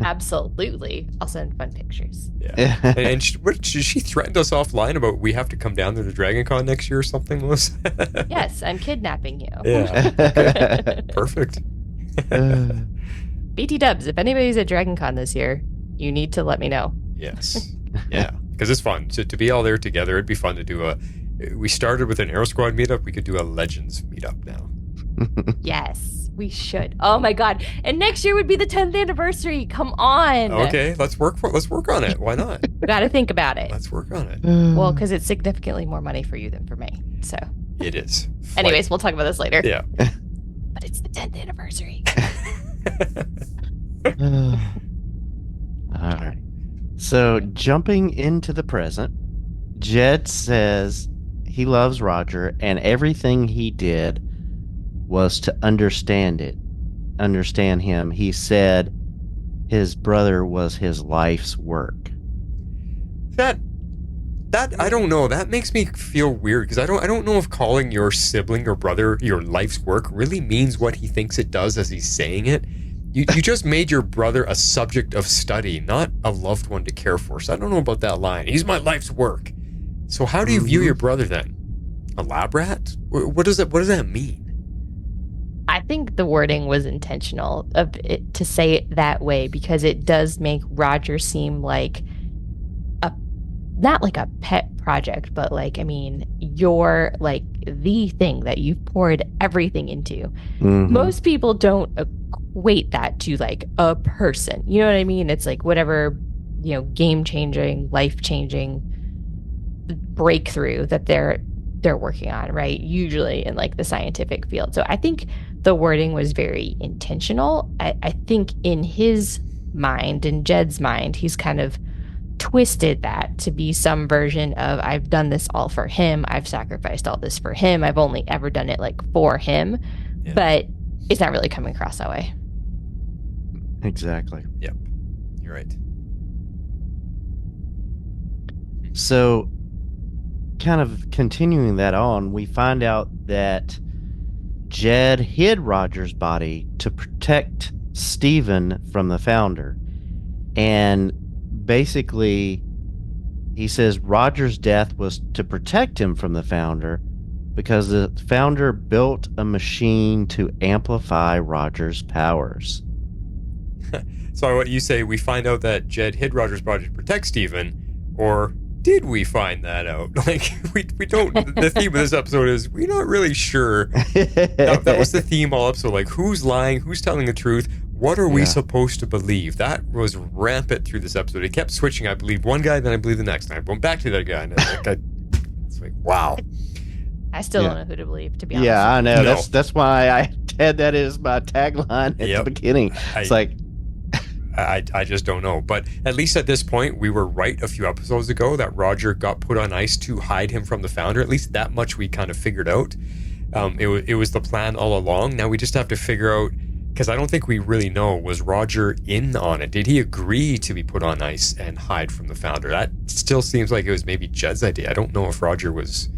Absolutely. I'll send fun pictures. Yeah. And she threatened us offline about we have to come down to the Dragon Con next year or something, Lois? Yes, I'm kidnapping you. Yeah. Perfect. BT Dubs, if anybody's at DragonCon this year, you need to let me know. Yes. Yeah. Because it's fun. To be all there together, it'd be fun to do we started with an Aero Squad meetup. We could do a Legends meetup now. Yes, we should. Oh my god. And next year would be the 10th anniversary. Come on. Okay, let's work on it. Why not? We got to think about it. Let's work on it. Well, because it's significantly more money for you than for me. So, It is. anyways, we'll talk about this later. Yeah. But it's the 10th anniversary. All right. So, jumping into the present, Jed says he loves Roger, and everything he did was to understand him. He said his brother was his life's work. That I don't know. That makes me feel weird because I don't know if calling your sibling or brother your life's work really means what he thinks it does as he's saying it. You just made your brother a subject of study, not a loved one to care for. So I don't know about that line. He's my life's work. So how do you view your brother then? A lab rat? What does that mean? I think the wording was intentional of it to say it that way because it does make Roger seem like not like a pet project, but like, I mean, you're like the thing that you've poured everything into. Mhm. Most people don't equate that to like a person. You know what I mean? It's like whatever, game-changing, life-changing breakthrough that they're working on, right? Usually in like the scientific field. So I think the wording was very intentional. I think in his mind, in Jed's mind, he's kind of twisted that to be some version of I've done this all for him. I've sacrificed all this for him. I've only ever done it like for him. Yeah. But it's not really coming across that way. Exactly. Yep. You're right. So, kind of continuing that on, we find out that Jed hid Roger's body to protect Steven from the Founder. And basically, he says Roger's death was to protect him from the Founder because the Founder built a machine to amplify Roger's powers. So what you say, we find out that Jed hid Roger's body to protect Steven, or did we find that out? Like, we don't, the theme of this episode is we're not really sure. That was the theme all episode, like who's lying, who's telling the truth, what are we supposed to believe? That was rampant through this episode. It kept switching. I believe one guy, then I believe the next, and I went back to that guy, and it's like, wow. I still don't know who to believe, to be honest. Yeah, I know. No. That's why I had that as my tagline at the beginning. It's like, I just don't know. But at least at this point, we were right a few episodes ago that Roger got put on ice to hide him from the Founder. At least that much we kind of figured out. It was the plan all along. Now we just have to figure out, because I don't think we really know, was Roger in on it? Did he agree to be put on ice and hide from the Founder? That still seems like it was maybe Jed's idea. I don't know if Roger was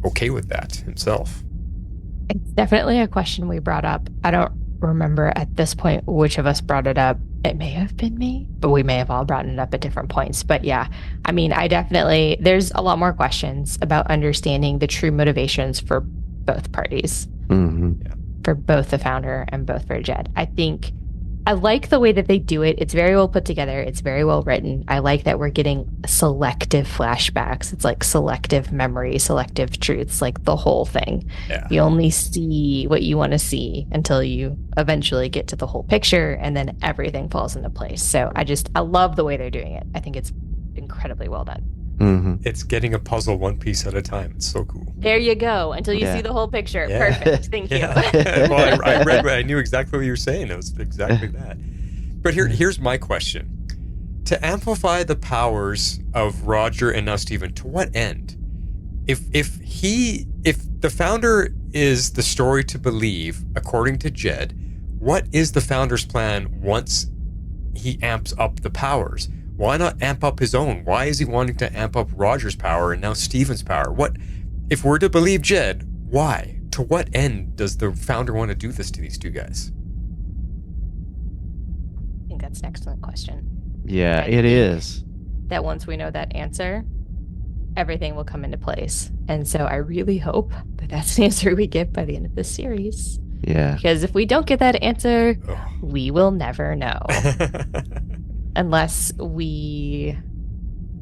okay with that himself. It's definitely a question we brought up. I don't remember at this point which of us brought it up. It may have been me, but we may have all brought it up at different points. But yeah, I mean, there's a lot more questions about understanding the true motivations for both parties, for both the Founder and both for Jed. I like the way that they do it. It's very well put together. It's very well written. I like that we're getting selective flashbacks. It's like selective memory, selective truths, like the whole thing. Yeah. You only see what you want to see until you eventually get to the whole picture, and then everything falls into place. So I love the way they're doing it. I think it's incredibly well done. It's getting a puzzle one piece at a time. It's so cool. There you go. Until you see the whole picture. Yeah. Perfect. Thank you. Well, I read, I knew exactly what you were saying. It was exactly that. But here's my question. To amplify the powers of Roger and now Steven, to what end? If the Founder is the story to believe, according to Jed, what is the Founder's plan once he amps up the powers? Why not amp up his own? Why is he wanting to amp up Roger's power and now Steven's power? What, if we're to believe Jed, why? To what end does the Founder want to do this to these two guys? I think that's an excellent question. yeah, it is. That once we know that answer, everything will come into place. And so I really hope that that's the answer we get by the end of this series. Yeah. Because if we don't get that answer, Ugh. we will never know. Unless we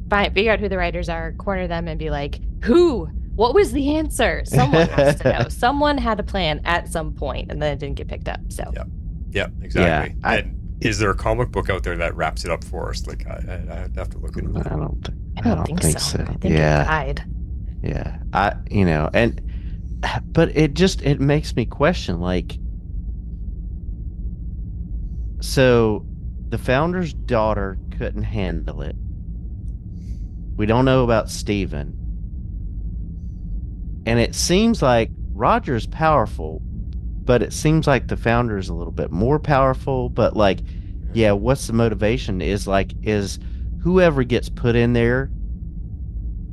figure out who the writers are, corner them, and be like, who? What was the answer? Someone has to know. Someone had a plan at some point, and then it didn't get picked up. So Yeah, exactly. Yeah, And is there a comic book out there that wraps it up for us? Like, I'd have to look into I that. don't think so. I think Yeah. it died. Yeah. But it makes me question, like, so the founder's daughter couldn't handle it. We don't know about Steven. And it seems like Roger's powerful, but it seems like the founder's a little bit more powerful. But, like, yeah, what's the motivation? Is whoever gets put in there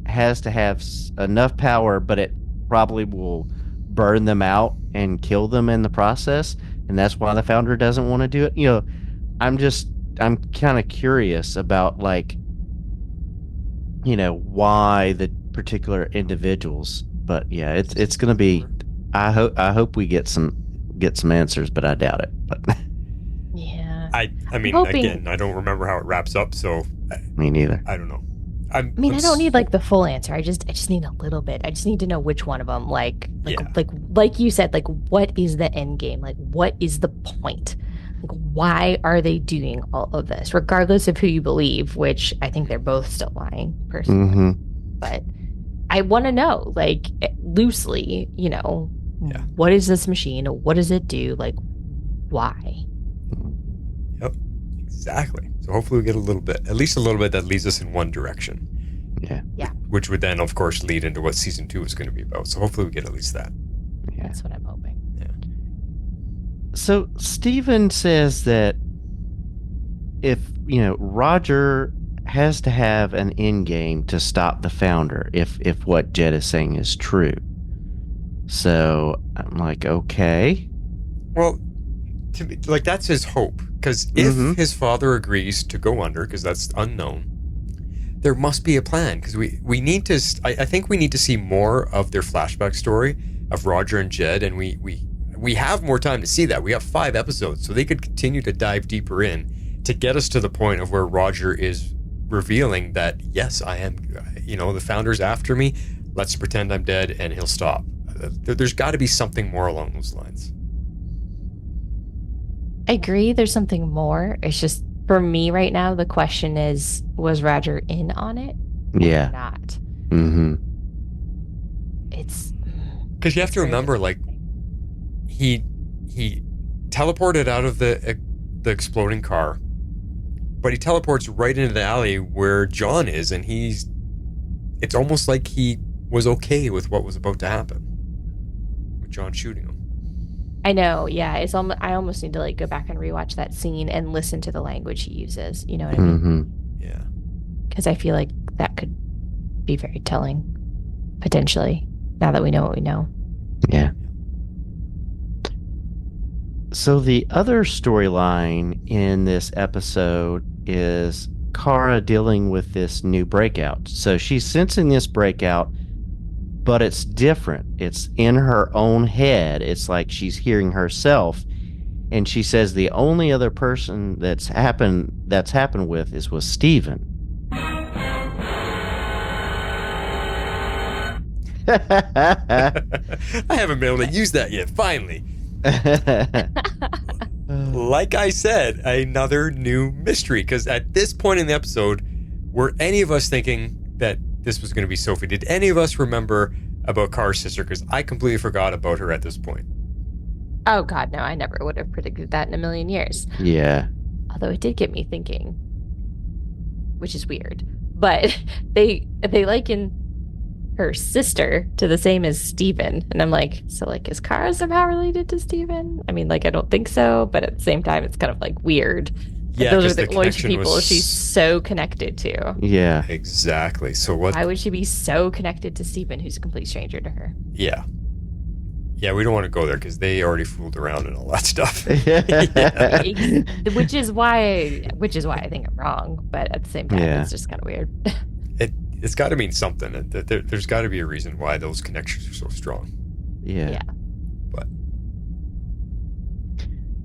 has to have enough power, but it probably will burn them out and kill them in the process, and that's why the founder doesn't want to do it. I'm kind of curious about, like, why the particular individuals. But yeah, it's gonna be. I hope we get some answers, but I doubt it. But Yeah. I mean, hoping- again, I don't remember how it wraps up, so me neither. I don't know. I don't need like the full answer. I just need a little bit. I just need to know which one of them. Like you said, like, what is the end game? Like, what is the point? Like, why are they doing all of this, regardless of who you believe? Which I think they're both still lying, personally. Mm-hmm. But I want to know, like, loosely, what is this machine? What does it do? Like, why? Yep, exactly. So hopefully we get at least a little bit that leads us in one direction. Yeah. Yeah. Which would then, of course, lead into what season 2 is going to be about. So hopefully we get at least that. Yeah. That's what I'm hoping. So Steven says that if Roger has to have an end game to stop the founder, if what Jed is saying is true. So I'm like, okay. Well, to me, like, that's his hope. Because if his father agrees to go under, because that's unknown, there must be a plan. Because we need to. I think we need to see more of their flashback story of Roger and Jed, and we have more time to see that. We have 5 episodes, so they could continue to dive deeper in to get us to the point of where Roger is revealing that, yes, I am. The founder's after me. Let's pretend I'm dead, and he'll stop. There's got to be something more along those lines. I agree there's something more. It's just, for me right now, the question is, was Roger in on it? Yeah. Or not? Mm-hmm. It's... Because you have to remember, like, he teleported out of the exploding car, but he teleports right into the alley where John is, and it's almost like he was okay with what was about to happen with John shooting him. I know, yeah. I almost need to, like, go back and rewatch that scene and listen to the language he uses. You know what I mean? Mm-hmm. Yeah. Because I feel like that could be very telling, potentially, now that we know what we know. Yeah. So the other storyline in this episode is Kara dealing with this new breakout. So she's sensing this breakout, but it's different. It's in her own head. It's like she's hearing herself, and she says the only other person that's happened with was Steven. I haven't been able to use that yet, finally. Like I said, another new mystery, because at this point in the episode, were any of us thinking that this was going to be Sophie? Did any of us remember about Kara's sister? Because I completely forgot about her at this point. Oh, God, no. I never would have predicted that in a million years. Yeah. Although it did get me thinking, which is weird. But they liken her sister to the same as Steven. And I'm like, so, like, is Kara somehow related to Steven? I mean, like, I don't think so. But at the same time, it's kind of, like, weird. Yeah, those are the the only two connection people was- she's so connected to. Yeah. Exactly. So what? Why would she be so connected to Steven, who's a complete stranger to her? Yeah. Yeah, we don't want to go there because they already fooled around and all that stuff. Which is why I think I'm wrong. But at the same time, Yeah. it's just kind of weird. It's got to mean something. There's got to be a reason why those connections are so strong. Yeah. Yeah. But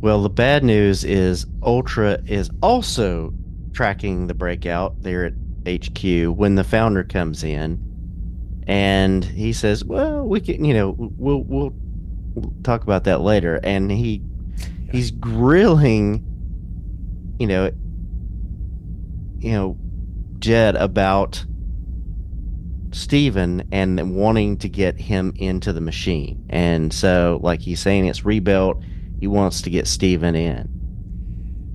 Well, the bad news is Ultra is also tracking the breakout there at HQ when the founder comes in, and he says, "Well, we can, we'll talk about that later." And he's grilling, you know, Jed about Steven and wanting to get him into the machine. And so, like he's saying, it's rebuilt. He wants to get Steven in.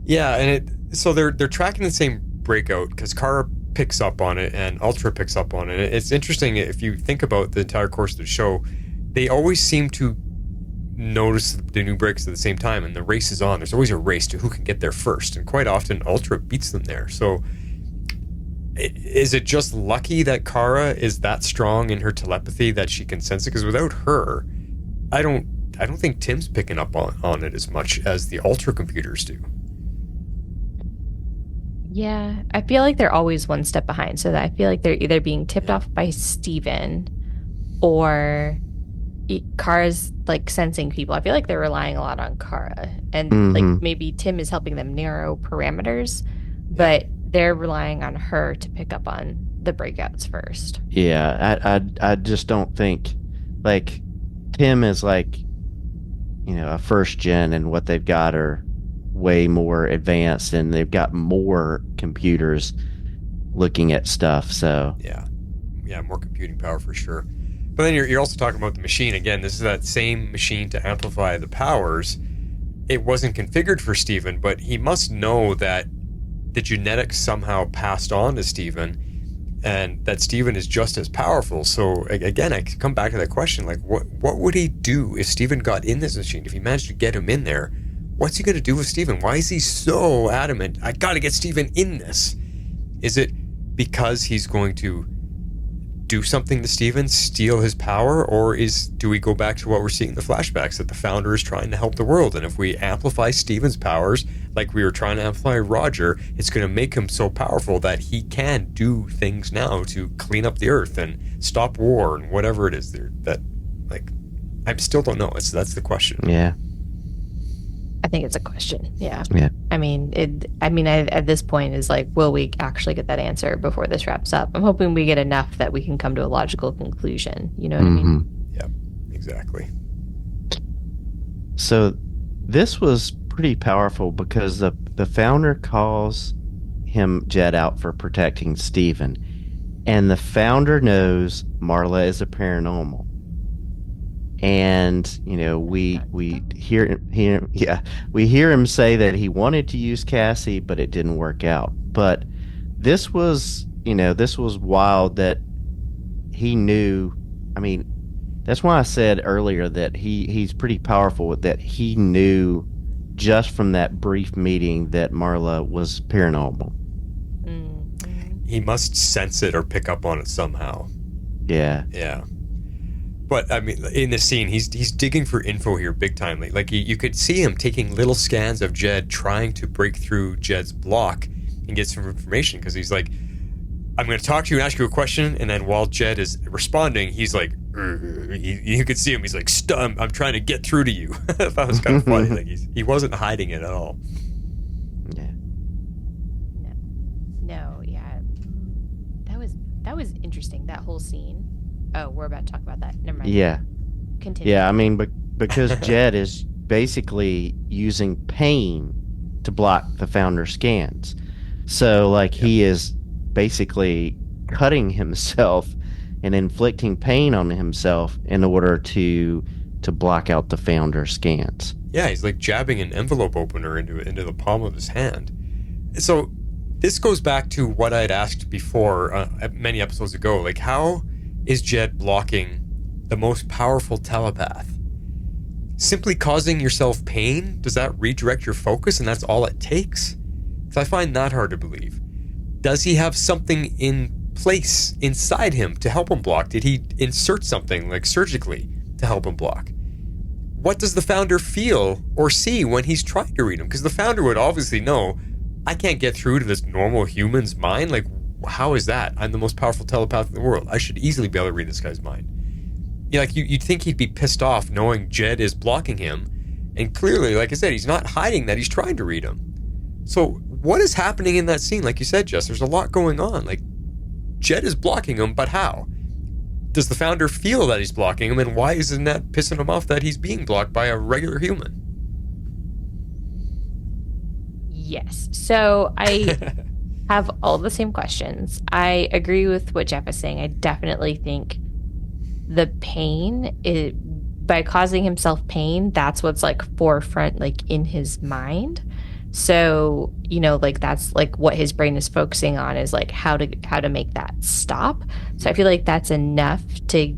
Yeah, and so they're tracking the same breakout because Kara picks up on it and Ultra picks up on it. It's interesting if you think about the entire course of the show, they always seem to notice the new breaks at the same time, and the race is on. There's always a race to who can get there first, and quite often Ultra beats them there. So is it just lucky that Kara is that strong in her telepathy that she can sense it? Because without her, I don't think Tim's picking up on it as much as the Ultra computers do. Yeah, I feel like they're always one step behind. So that I feel like they're either being tipped off by Steven or Kara's like sensing people. I feel like they're relying a lot on Kara. And like maybe Tim is helping them narrow parameters, but they're relying on her to pick up on the breakouts first. Yeah, I just don't think, like, Tim is like, a first gen, and what they've got are way more advanced, and they've got more computers looking at stuff. So yeah, more computing power for sure. But then you're also talking about the machine again. This is that same machine to amplify the powers. It wasn't configured for Steven, but he must know that the genetics somehow passed on to Steven, and that Steven is just as powerful. So again, I come back to that question, like what would he do if Steven got in this machine? If he managed to get him in there, what's he going to do with Steven? Why is he so adamant? I got to get Steven in this. Is it because he's going to do something to Steven, steal his power, or do we go back to what we're seeing in the flashbacks, that the founder is trying to help the world, and if we amplify Steven's powers like we were trying to amplify Roger, it's going to make him so powerful that he can do things now to clean up the earth and stop war and whatever it is there that, like, I still don't know. That's the question. Yeah. I think it's a question. Yeah. Yeah. I mean, at this point is like, will we actually get that answer before this wraps up? I'm hoping we get enough that we can come to a logical conclusion. You know what I mean? Yeah, exactly. So this was pretty powerful because the founder calls him Jed out for protecting Steven, and the founder knows Marla is a paranormal. And we hear him say that he wanted to use Cassie, but it didn't work out. But this was wild that he knew. I mean, that's why I said earlier that he's pretty powerful. That he knew just from that brief meeting that Marla was paranormal. He must sense it or pick up on it somehow. Yeah. Yeah. But, I mean, in the scene, he's digging for info here big time. Like, you could see him taking little scans of Jed, trying to break through Jed's block and get some information, because he's like, I'm going to talk to you and ask you a question, and then while Jed is responding, he's like, you could see him, he's like, I'm trying to get through to you. That was kind of funny. Like, he wasn't hiding it at all. Yeah. No, yeah. That was interesting, that whole scene. Oh, we're about to talk about that. Never mind. Yeah. Continue. Yeah, I mean, because Jed is basically using pain to block the founder scans. So, like, he is basically cutting himself and inflicting pain on himself in order to block out the founder scans. Yeah, he's like jabbing an envelope opener into the palm of his hand. So this goes back to what I'd asked before many episodes ago. Like, how is Jed blocking the most powerful telepath? Simply causing yourself pain? Does that redirect your focus and that's all it takes? Because I find that hard to believe. Does he have something in place inside him to help him block? Did he insert something, like surgically, to help him block? What does the founder feel or see when he's trying to read him? Because the founder would obviously know, I can't get through to this normal human's mind. Like, how is that? I'm the most powerful telepath in the world. I should easily be able to read this guy's mind. You'd think he'd be pissed off knowing Jed is blocking him, And clearly, like I said, he's not hiding that he's trying to read him. So what is happening in that scene? Like you said, Jess, there's a lot going on. Like, Jed is blocking him, but how? Does the Founder feel that he's blocking him, and why isn't that pissing him off that he's being blocked by a regular human? Yes. So I have all the same questions. I agree with what Jeff is saying. I definitely think the pain, by causing himself pain, that's what's like forefront, like in his mind. So, you know, like that's like what his brain is focusing on, is like how to make that stop. So I feel like that's enough to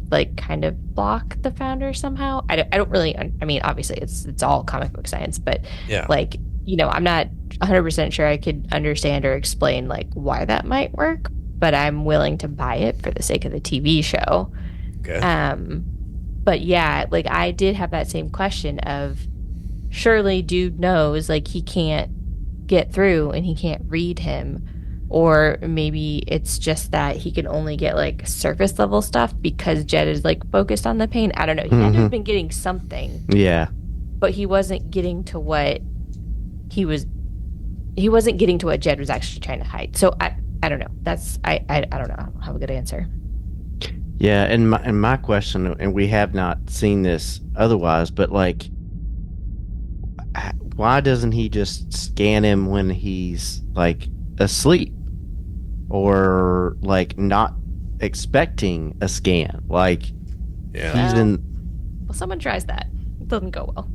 like kind of block the Founder somehow. I don't really, I mean, obviously it's all comic book science, but Yeah. like, you know, I'm not 100% sure I could understand or explain like why that might work, but I'm willing to buy it for the sake of the TV show. Okay. But yeah, like I did have that same question of, surely dude knows like he can't get through and he can't read him, or maybe it's just that he can only get like surface level stuff because Jed is like focused on the pain. I don't know. He had to have been getting something. Yeah. But he wasn't getting to what he wasn't getting to what Jed was actually trying to hide. So I don't know. That's I don't know. I don't have a good answer. Yeah, and my question, and we have not seen this otherwise, but like, why doesn't he just scan him when he's like asleep, or like not expecting a scan? Like, Yeah. he's in. Well, someone tries that. It doesn't go well.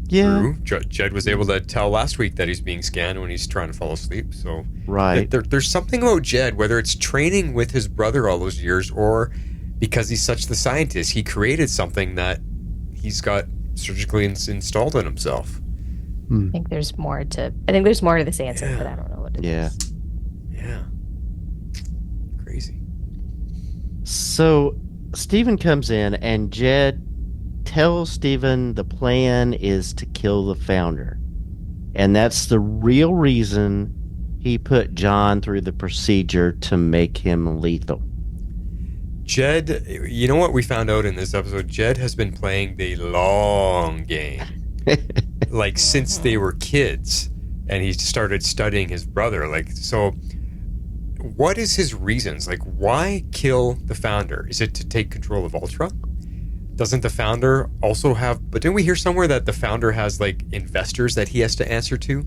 Yeah. True. Jed was able to tell last week that he's being scanned when he's trying to fall asleep. So Right. there's something about Jed, whether it's training with his brother all those years, or because he's such the scientist, he created something that he's got surgically installed in himself. I think there's more to this answer, Yeah. but I don't know what it is. Yeah. Yeah. Crazy. So Stephen comes in, and Jed tells Stephen the plan is to kill the Founder. And that's the real reason he put John through the procedure to make him lethal. Jed, you know what we found out in this episode? Jed has been playing the long game. Like since they were kids, and he started studying his brother. Like, so what is his reasons? Like, why kill the Founder? Is it to take control of Ultra? Doesn't the Founder also have, but didn't we hear somewhere that the Founder has like investors that he has to answer to?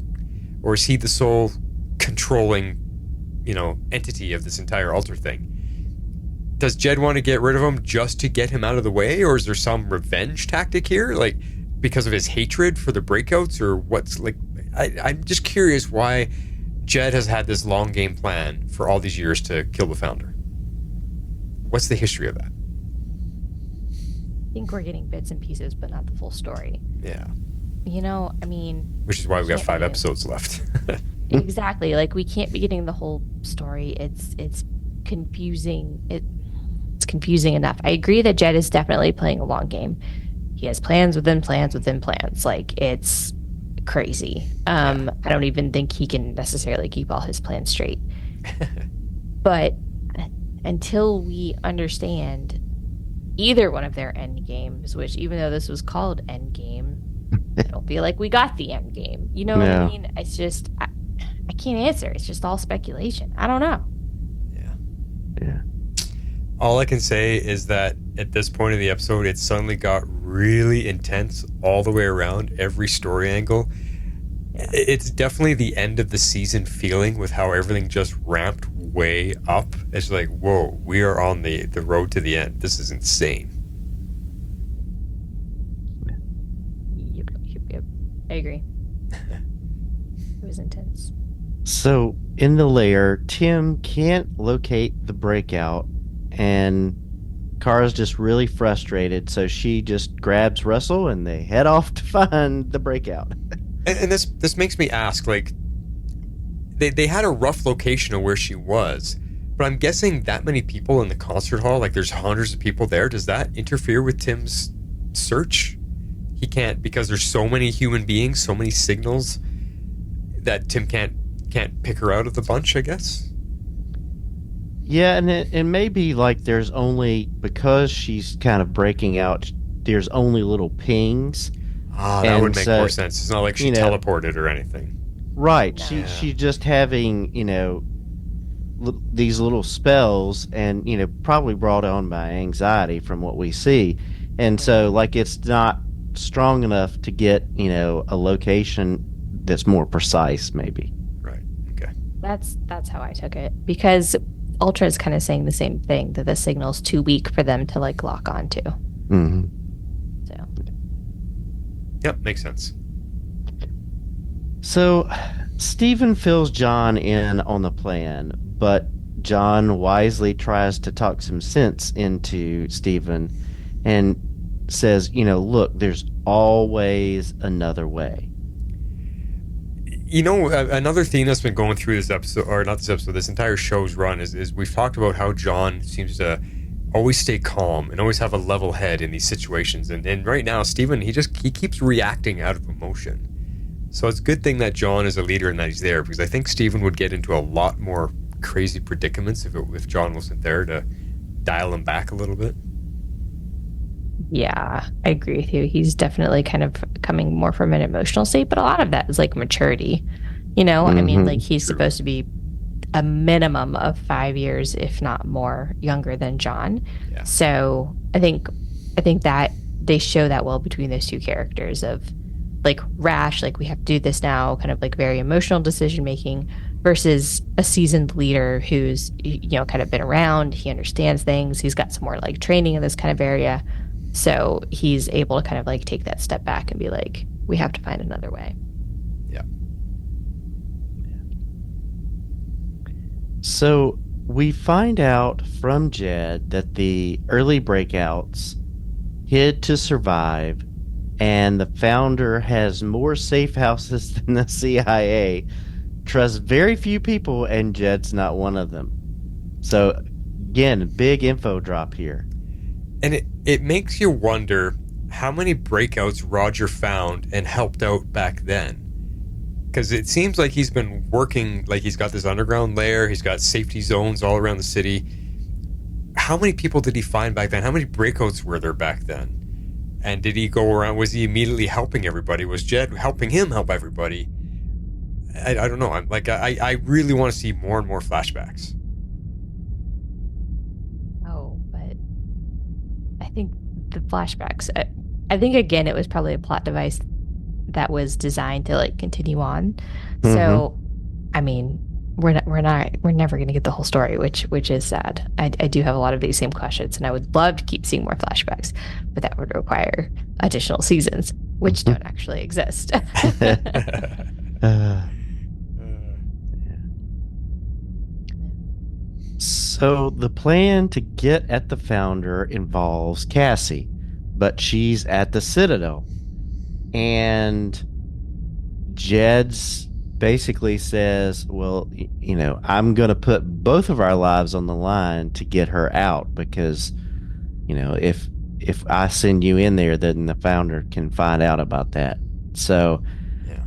Or is he the sole controlling, entity of this entire Ultra thing? Does Jed want to get rid of him just to get him out of the way? Or is there some revenge tactic here? Like, because of his hatred for the breakouts, or what's like, I'm just curious why Jed has had this long game plan for all these years to kill the Founder. What's the history of that? I think we're getting bits and pieces, but not the full story. Yeah. Which is why we got 5 episodes left. Exactly. Like, we can't be getting the whole story. It's confusing. It's confusing enough. I agree that Jed is definitely playing a long game. He has plans within plans within plans. Like, it's crazy. I don't even think he can necessarily keep all his plans straight. But until we understand either one of their end games, which, even though this was called Endgame, I don't feel like we got the end game. You know what I mean? It's just, I can't answer. It's just all speculation. I don't know. Yeah. All I can say is that at this point in the episode, it suddenly got really intense all the way around, every story angle. Yeah. It's definitely the end of the season feeling with how everything just ramped way up. It's like, whoa, we are on the road to the end. This is insane. Yep. I agree. It was intense. So in the lair, Tim can't locate the breakout, and Kara's just really frustrated, so she just grabs Russell and they head off to find the breakout. And this makes me ask, like, they had a rough location of where she was, but I'm guessing that many people in the concert hall, like there's hundreds of people there, does that interfere with Tim's search? He can't, because there's so many human beings, so many signals, that Tim can't pick her out of the bunch, I guess. Yeah, and it may be like there's only, because she's kind of breaking out there's only little pings. That And would make so, more sense. It's not like she you know, teleported or anything. Right. Yeah. She's just having, these little spells and, probably brought on by anxiety from what we see. And so, like, it's not strong enough to get, a location that's more precise, maybe. Right. Okay. That's how I took it, because Ultra is kind of saying the same thing, that the signal's too weak for them to like lock onto. Mm-hmm. So Yep, makes sense. So, Stephen fills John in on the plan, but John wisely tries to talk some sense into Stephen and says, look, there's always another way. Another theme that's been going through this episode, or not this episode, this entire show's run is we've talked about how John seems to always stay calm and always have a level head in these situations. And right now, Stephen, he keeps reacting out of emotion. So it's a good thing that John is a leader and that he's there, because I think Stephen would get into a lot more crazy predicaments if John wasn't there to dial him back a little bit. yeah, I agree with you. He's definitely kind of coming more from an emotional state, but a lot of that is like maturity. I mean, like, he's supposed to be a minimum of 5 years, if not more, younger than John. Yeah. So I think that they show that well between those two characters of like rash, like we have to do this now, kind of like very emotional decision making, versus a seasoned leader who's kind of been around. He understands things. He's got some more like training in this kind of area, so he's able to kind of like take that step back and be like, we have to find another way. Yeah. So we find out from Jed that the early breakouts hid to survive, and the founder has more safe houses than the CIA. Trusts very few people, and Jed's not one of them. So, again, big info drop here. And it makes you wonder how many breakouts Roger found and helped out back then. Because it seems like he's been working, like he's got this underground lair, he's got safety zones all around the city. How many people did he find back then? How many breakouts were there back then? And did he go around, was he immediately helping everybody? Was Jed helping him help everybody? I don't know. I really want to see more and more flashbacks. Oh, but I think the flashbacks, I think again, it was probably a plot device that was designed to like continue on. Mm-hmm. So, I mean, we're never going to get the whole story, which is sad. I do have a lot of these same questions, and I would love to keep seeing more flashbacks, but that would require additional seasons, which don't actually exist. So the plan to get at the founder involves Cassie, but she's at the Citadel. And Jed's basically says, well, I'm going to put both of our lives on the line to get her out, because, if I send you in there, then the founder can find out about that. So Yeah.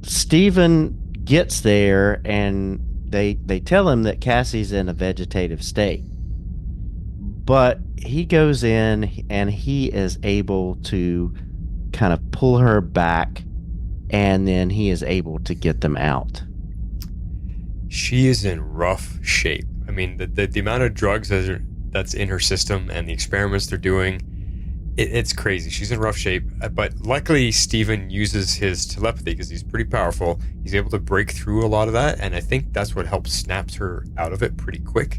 Stephen gets there, and they tell him that Cassie's in a vegetative state. But he goes in and he is able to kind of pull her back, and then he is able to get them out. She is in rough shape. I mean, the amount of drugs that's in her system and the experiments they're doing, it's crazy. She's in rough shape. But luckily, Stephen uses his telepathy, because he's pretty powerful. He's able to break through a lot of that, and I think that's what helps snaps her out of it pretty quick.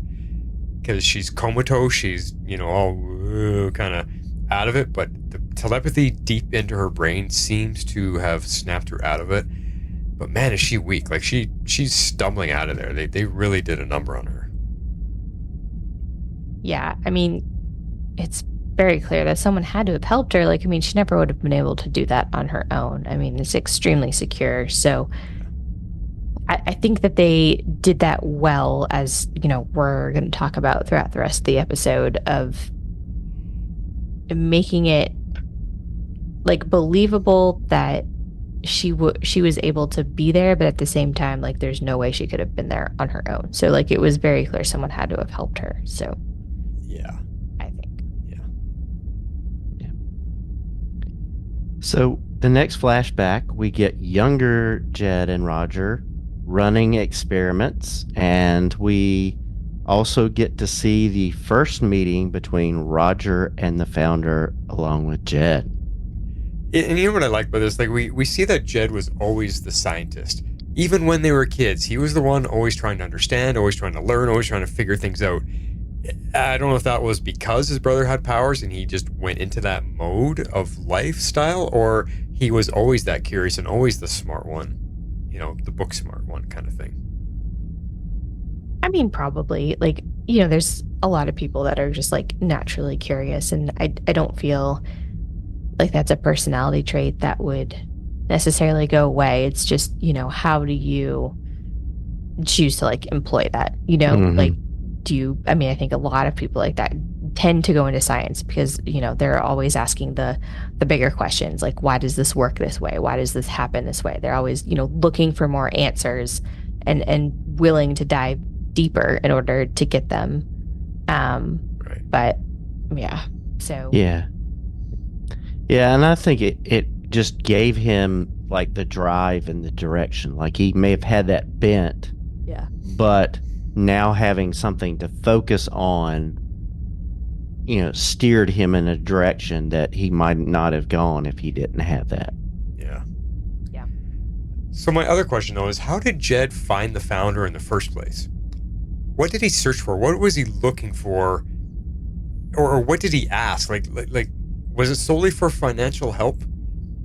Because she's comatose, she's, all kind of out of it, but the telepathy deep into her brain seems to have snapped her out of it. But man, is she weak. Like, she's stumbling out of there. They really did a number on her. Yeah, I mean, it's very clear that someone had to have helped her. Like, I mean, she never would have been able to do that on her own. I mean, it's extremely secure. So I think that they did that well, as, we're going to talk about throughout the rest of the episode, of making it like believable that she was able to be there, but at the same time, like, there's no way she could have been there on her own. So like, it was very clear someone had to have helped her. So Yeah. I think. Yeah. So the next flashback, we get younger Jed and Roger running experiments, and we also get to see the first meeting between Roger and the founder along with Jed. And you know what I like about this? Like, we see that Jed was always the scientist. Even when they were kids, he was the one always trying to understand, always trying to learn, always trying to figure things out. I don't know if that was because his brother had powers and he just went into that mode of lifestyle, or he was always that curious and always the smart one, you know, the book smart one kind of thing. I mean, probably. Like, you know, there's a lot of people that are just like naturally curious, and I don't feel like that's a personality trait that would necessarily go away. It's just, you know, how do you choose to like employ that? You know, like, I mean, I think a lot of people like that tend to go into science because, you know, they're always asking the bigger questions, like, why does this work this way? Why does this happen this way? They're always, you know, looking for more answers and willing to dive deeper in order to get them. Right. But yeah, so. Yeah. Yeah, and I think it just gave him like the drive and the direction. Like he may have had that bent. Yeah. But now having something to focus on, you know, steered him in a direction that he might not have gone if he didn't have that. Yeah. Yeah. So my other question, though, is how did Jed find the founder in the first place? What did he search for? What was he looking for? Or what did he ask? Like was it solely for financial help?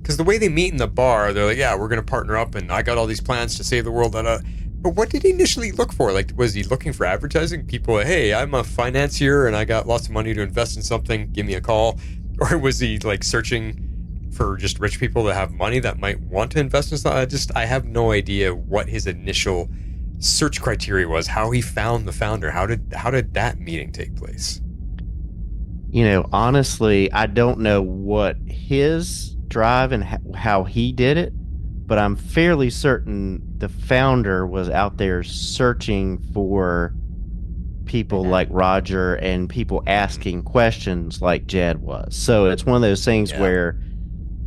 Because the way they meet in the bar, they're like, yeah, we're going to partner up and I got all these plans to save the world. But what did he initially look for? Like, was he looking for advertising? People, hey, I'm a financier and I got lots of money to invest in something. Give me a call. Or was he like searching for just rich people that have money that might want to invest in something? I have no idea what his initial search criteria was, how he found the founder. How did that meeting take place? You know, honestly, I don't know what his drive and how he did it, but I'm fairly certain the founder was out there searching for people like Roger and people asking questions like Jed was. So it's one of those things where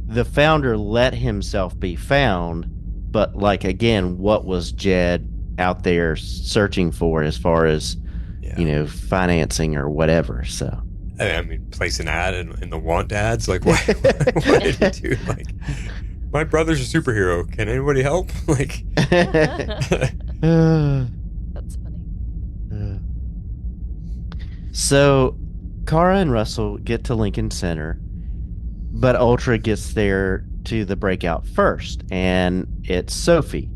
the founder let himself be found, but like, again, what was Jed out there searching for as far as, you know, financing or whatever? So I mean, place an ad in the want ads. Like, what did he do? Like, my brother's a superhero. Can anybody help? Like, That's funny. So, Kara and Russell get to Lincoln Center, but Ultra gets there to the breakout first, and it's Sophie.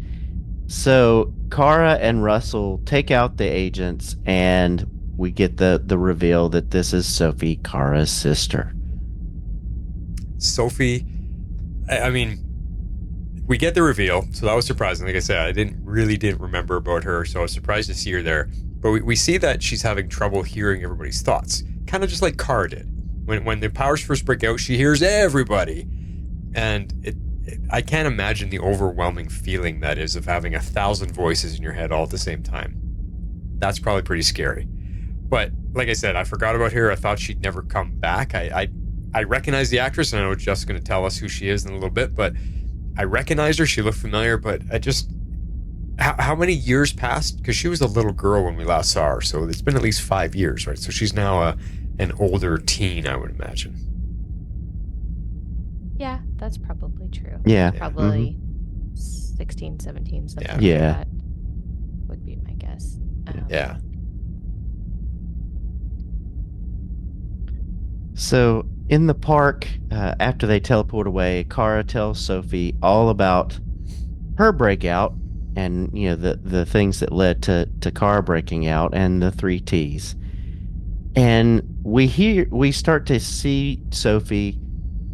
So, Kara and Russell take out the agents, and we get the reveal that this is Sophie, Kara's sister. Sophie, I mean, we get the reveal, so that was surprising. Like I said, I didn't remember about her, so I was surprised to see her there. But we see that she's having trouble hearing everybody's thoughts, kind of just like Kara did. When the powers first break out, she hears everybody. And I can't imagine the overwhelming feeling that is of having 1,000 voices in your head all at the same time. That's probably pretty scary. But like I said, I forgot about her. I thought she'd never come back. I recognize the actress, and I know Jeff's going to tell us who she is in a little bit, but I recognized her. She looked familiar, but I just... How many years passed? Because she was a little girl when we last saw her, so it's been at least 5 years, right? So she's now an older teen, I would imagine. Yeah, that's probably true. Yeah. Probably 16, 17, something like Yeah. that would be my guess. Yeah. So in the park, after they teleport away, Kara tells Sophie all about her breakout and, you know, the things that led to Kara breaking out and the 3 T's. And we start to see Sophie.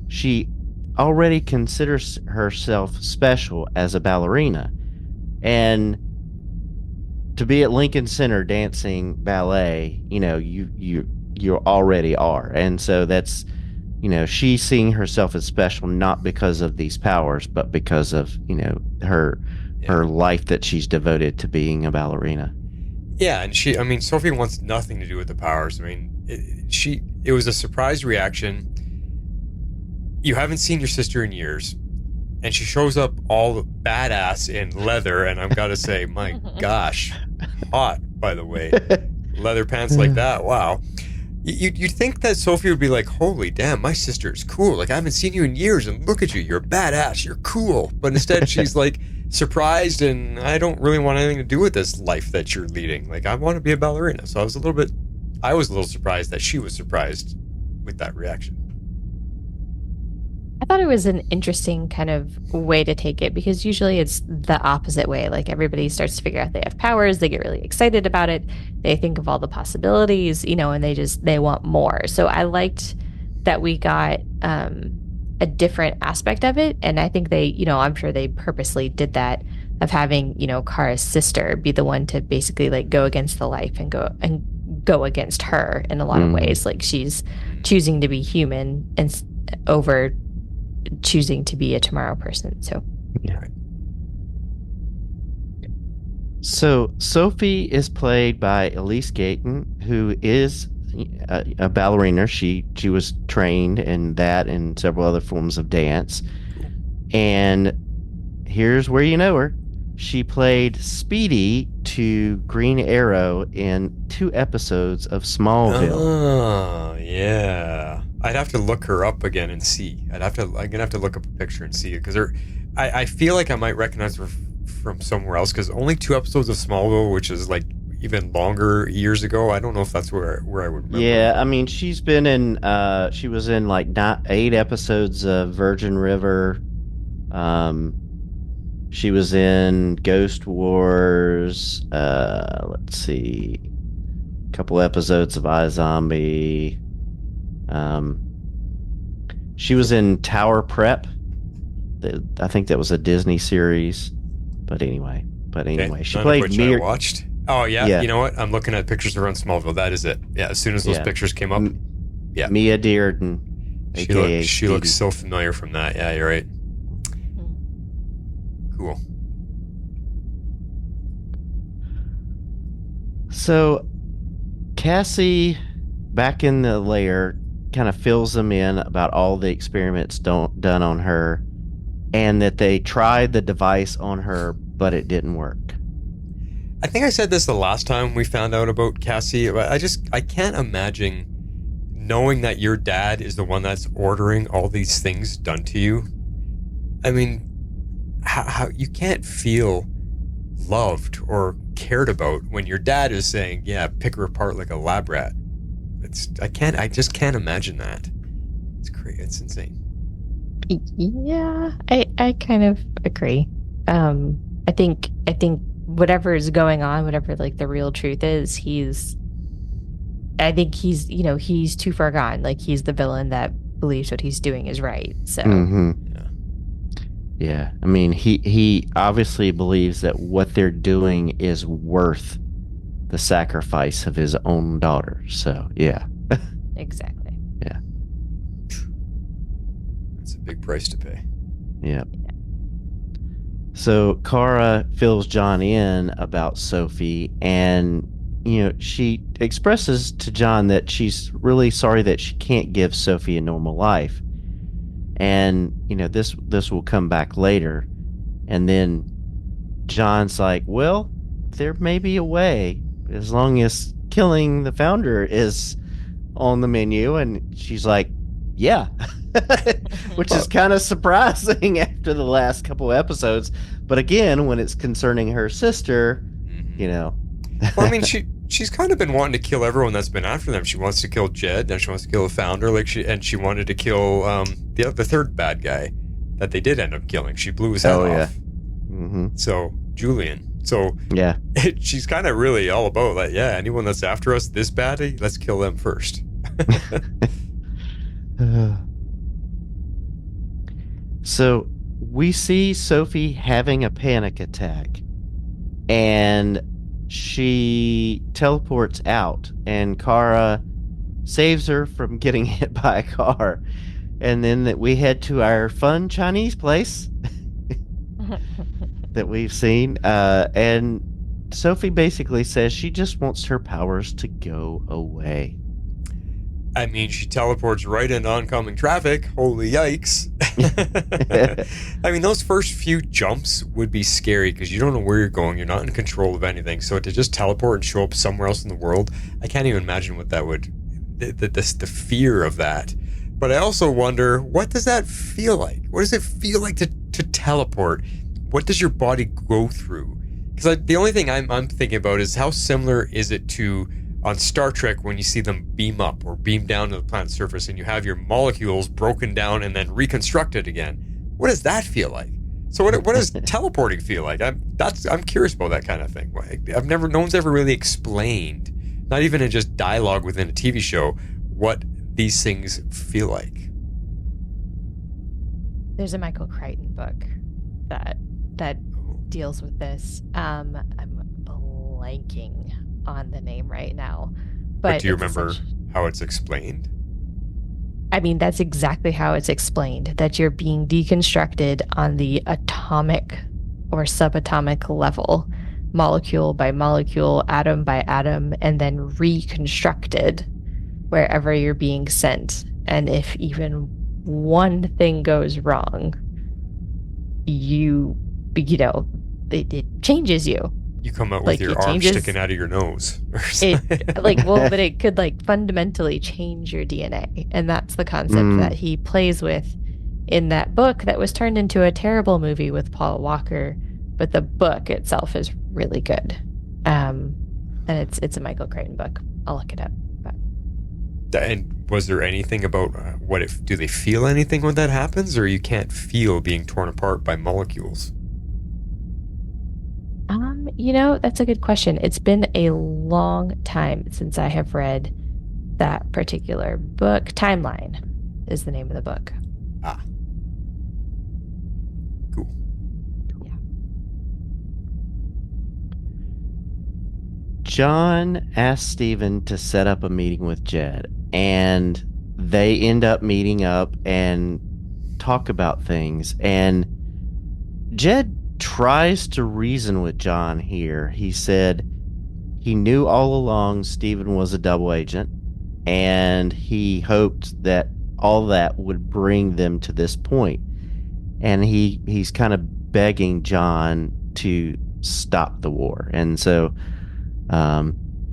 She already considers herself special as a ballerina, and to be at Lincoln Center dancing ballet, you know, you already are. And so that's, you know, she's seeing herself as special not because of these powers, but because of, you know, her life that she's devoted to being a ballerina. Yeah, and Sophie wants nothing to do with the powers. I mean, it was a surprise reaction. you haven't seen your sister in years, and she shows up all badass in leather, and I've got to say, my gosh, hot, by the way. Leather pants like that, wow. You'd think that Sophie would be like, holy damn, my sister is cool. Like, I haven't seen you in years, and look at you, you're badass, you're cool. But instead, she's like surprised, and I don't really want anything to do with this life that you're leading. Like, I want to be a ballerina. So I was a little surprised that she was surprised with that reaction. I thought it was an interesting kind of way to take it because usually it's the opposite way. Like everybody starts to figure out they have powers, they get really excited about it, they think of all the possibilities, and they want more. So I liked that we got a different aspect of it. And I think they, I'm sure they purposely did that of having, Kara's sister be the one to basically like go against the life and go against her in a lot of ways. Like she's choosing to be human and over choosing to be a tomorrow person. So yeah. So Sophie is played by Elise Gayton, who is a ballerina. She was trained in that and several other forms of dance. And here's where you know her. She played Speedy to Green Arrow in 2 episodes of Smallville. Oh, yeah. I'd have to look her up again and see. I'm gonna have to look up a picture and see it because I feel like I might recognize her from somewhere else because only 2 episodes of Smallville, which is like even longer years ago. I don't know if that's where I would remember. Yeah, I mean, she's been in. She was in like 8 episodes of Virgin River. She was in Ghost Wars. Let's see, a couple episodes of iZombie. She was in Tower Prep. I think that was a Disney series. But anyway, Okay, she none of played which I watched. Oh yeah, you know what? I'm looking at pictures around Smallville. That is it. Yeah, as soon as those pictures came up, yeah, Mia Dearden, aka she looks so familiar from that. Yeah, you're right. Cool. So Cassie, back in the lair, kind of fills them in about all the experiments done on her, and that they tried the device on her, but it didn't work. I think I said this the last time we found out about Cassie. I can't imagine knowing that your dad is the one that's ordering all these things done to you. I mean, how you can't feel loved or cared about when your dad is saying, yeah, pick her apart like a lab rat. I just can't imagine that. It's crazy. It's insane. Yeah, I kind of agree. I think whatever is going on, whatever like the real truth is, he's too far gone. Like he's the villain that believes what he's doing is right. So yeah. I mean, he obviously believes that what they're doing is worth the sacrifice of his own daughter. So yeah. Exactly. Yeah. That's a big price to pay. Yeah. So Kara fills John in about Sophie, and she expresses to John that she's really sorry that she can't give Sophie a normal life, and this will come back later. And then John's like, well, there may be a way as long as killing the founder is on the menu. And she's like, yeah. Which is kind of surprising after the last couple episodes. But again, when it's concerning her sister, Well, I mean, she's kind of been wanting to kill everyone that's been after them. She wants to kill Jed, and she wants to kill the founder, she wanted to kill the third bad guy that they did end up killing. She blew his head off. Yeah. Mm-hmm. So Julian. So yeah, she's kind of really all about like, yeah, anyone that's after us this badly, let's kill them first. So we see Sophie having a panic attack, and she teleports out, and Kara saves her from getting hit by a car. And then we head to our fun Chinese place that we've seen. And Sophie basically says she just wants her powers to go away. I mean, she teleports right into oncoming traffic. Holy yikes. I mean, those first few jumps would be scary because you don't know where you're going. You're not in control of anything. So to just teleport and show up somewhere else in the world, I can't even imagine what that would, the fear of that. But I also wonder, what does that feel like? What does it feel like to teleport? What does your body go through? Because the only thing I'm thinking about is how similar is it to on Star Trek when you see them beam up or beam down to the planet's surface and you have your molecules broken down and then reconstructed again. What does that feel like? So what does teleporting feel like? I'm curious about that kind of thing. No one's ever really explained, not even in just dialogue within a TV show, what these things feel like. There's a Michael Crichton book that deals with this. I'm blanking on the name right now, but do you remember how it's explained? I mean, that's exactly how it's explained, that you're being deconstructed on the atomic or subatomic level, molecule by molecule, atom by atom, and then reconstructed wherever you're being sent. And if even one thing goes wrong, it changes you. You come out with your arm sticking out of your nose. But it could fundamentally change your DNA. And that's the concept that he plays with in that book that was turned into a terrible movie with Paul Walker. But the book itself is really good. And it's a Michael Crichton book. I'll look it up. And was there anything about do they feel anything when that happens, or you can't feel being torn apart by molecules? That's a good question. It's been a long time since I have read that particular book. Timeline is the name of the book. Ah. Cool. Yeah. John asked Steven to set up a meeting with Jed, and they end up meeting up and talk about things. And Jed tries to reason with John here. He said he knew all along Steven was a double agent, and he hoped that all that would bring them to this point. And he's kind of begging John to stop the war. And so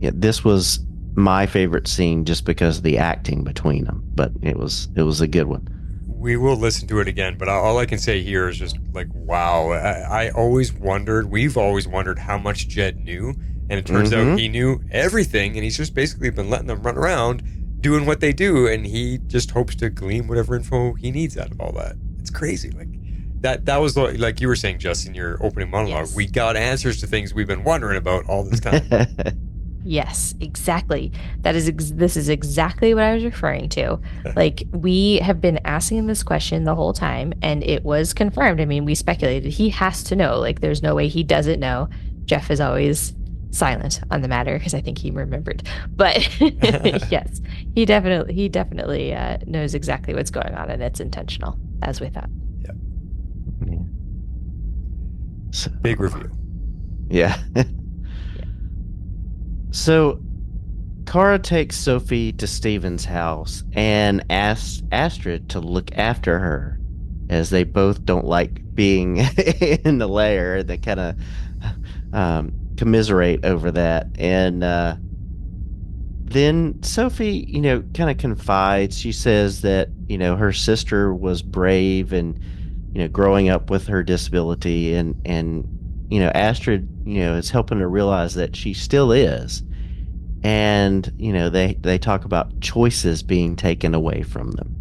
this was my favorite scene just because of the acting between them, but it was a good one. We will listen to it again, but all I can say here is just wow. I always wondered, we've always wondered how much Jed knew, and it turns out he knew everything, and he's just basically been letting them run around doing what they do, and he just hopes to glean whatever info he needs out of all that. It's crazy. That was like you were saying, Justin, your opening monologue. Yes. We got answers to things we've been wondering about all this time. Yes, exactly. This is exactly what I was referring to. We have been asking this question the whole time, and it was confirmed. I mean, we speculated he has to know. There's no way he doesn't know. Jeff is always silent on the matter because I think he remembered. But yes, he definitely knows exactly what's going on, and it's intentional, as we thought. Yeah. So, big review. Yeah. So, Kara takes Sophie to Steven's house and asks Astrid to look after her, as they both don't like being in the lair. They kind of commiserate over that. And then Sophie, kind of confides. She says that, her sister was brave and, growing up with her disability, and Astrid, is helping her realize that she still is. And, they talk about choices being taken away from them.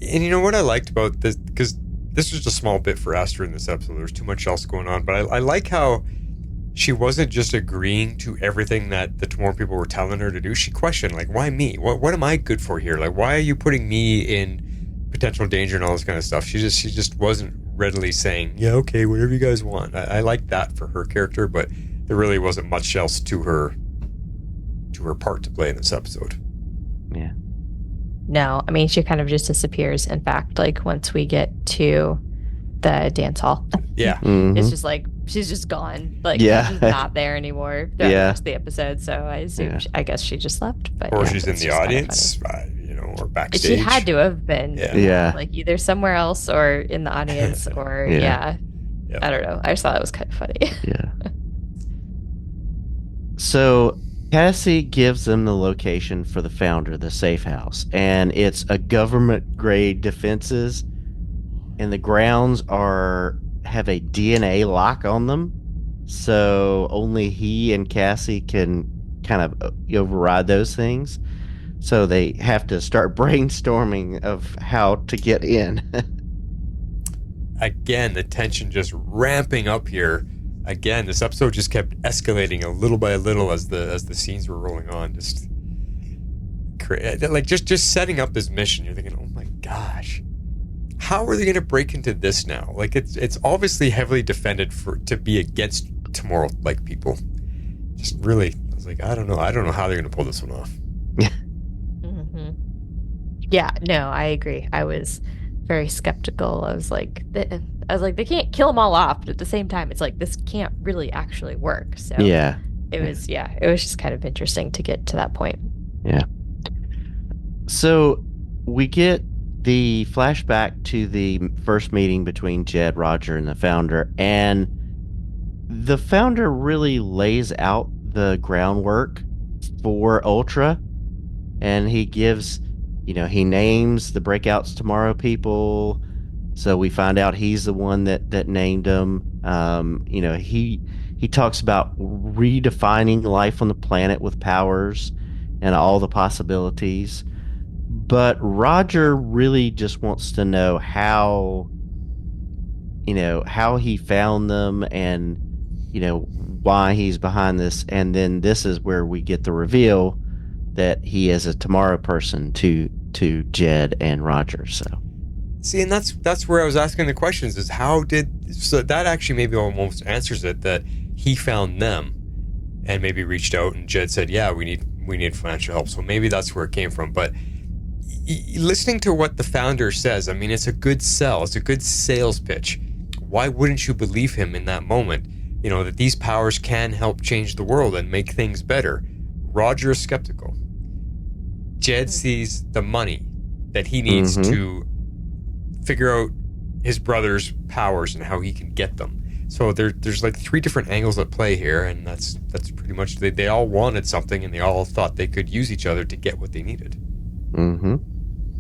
And what I liked about this, because this was just a small bit for Astrid in this episode, there's too much else going on, but I like how she wasn't just agreeing to everything that the Tomorrow people were telling her to do. She questioned, why me? What am I good for here? Why are you putting me in potential danger and all this kind of stuff? She just wasn't readily saying, yeah, okay, whatever you guys want. I like that for her character, but there really wasn't much else to her part to play in this episode. Yeah. No, I mean, she kind of just disappears. In fact, once we get to the dance hall, yeah, it's just she's just gone. Like, Yeah. she's just not there anymore throughout the Yeah. rest of the episode. So I assume, Yeah. I guess she just left. But Or yeah, she's in it's the just kinda audience, or funny. backstage. She had to have been. Yeah. Yeah. Like, either somewhere else or in the audience or, Yeah. Yeah. I don't know. I just thought it was kind of funny. Yeah. So Cassie gives them the location for the founder, the safe house, and it's a government grade defenses, and the grounds have a DNA lock on them, so only he and Cassie can kind of override those things. So they have to start brainstorming of how to get in. Again, the tension just ramping up here. Again, this episode just kept escalating a little by little as the scenes were rolling on. Just setting up this mission. You're thinking, oh my gosh, how are they going to break into this now? Like, it's obviously heavily defended to be against tomorrow, like people. Just really, I was like, I don't know how they're going to pull this one off. Mm-hmm. Yeah, no, I agree. I was very skeptical. I was like, they can't kill them all off, but at the same time, it's like, this can't really actually work. So Yeah. it was just kind of interesting to get to that point. Yeah. So we get the flashback to the first meeting between Jed, Roger, and the founder, and the founder really lays out the groundwork for Ultra, and he gives, he names the Breakouts Tomorrow people. So we find out he's the one that named them. He talks about redefining life on the planet with powers and all the possibilities. But Roger really just wants to know how he found them and, why he's behind this. And then this is where we get the reveal that he is a Tomorrow person to Jed and Roger. So. See, and that's where I was asking the questions, is so that actually maybe almost answers it, that he found them and maybe reached out and Jed said, yeah, we need financial help. So maybe that's where it came from. But listening to what the founder says, I mean, it's a good sell. It's a good sales pitch. Why wouldn't you believe him in that moment? That these powers can help change the world and make things better. Roger is skeptical. Jed sees the money that he needs to figure out his brother's powers and how he can get them. So there's like 3 different angles at play here, and that's pretty much, they all wanted something and they all thought they could use each other to get what they needed. Mm-hmm.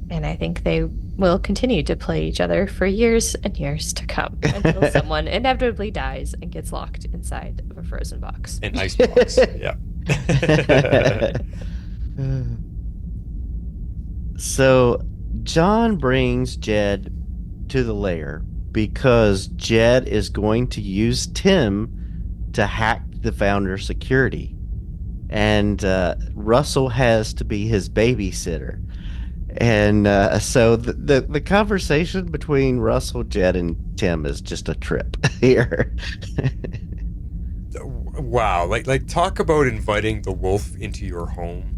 And I think they will continue to play each other for years and years to come until someone inevitably dies and gets locked inside of a frozen box. An ice box, yeah. So John brings Jed to the lair because Jed is going to use Tim to hack the founder's security. And Russell has to be his babysitter. And so the conversation between Russell, Jed, and Tim is just a trip here. Wow, like talk about inviting the wolf into your home.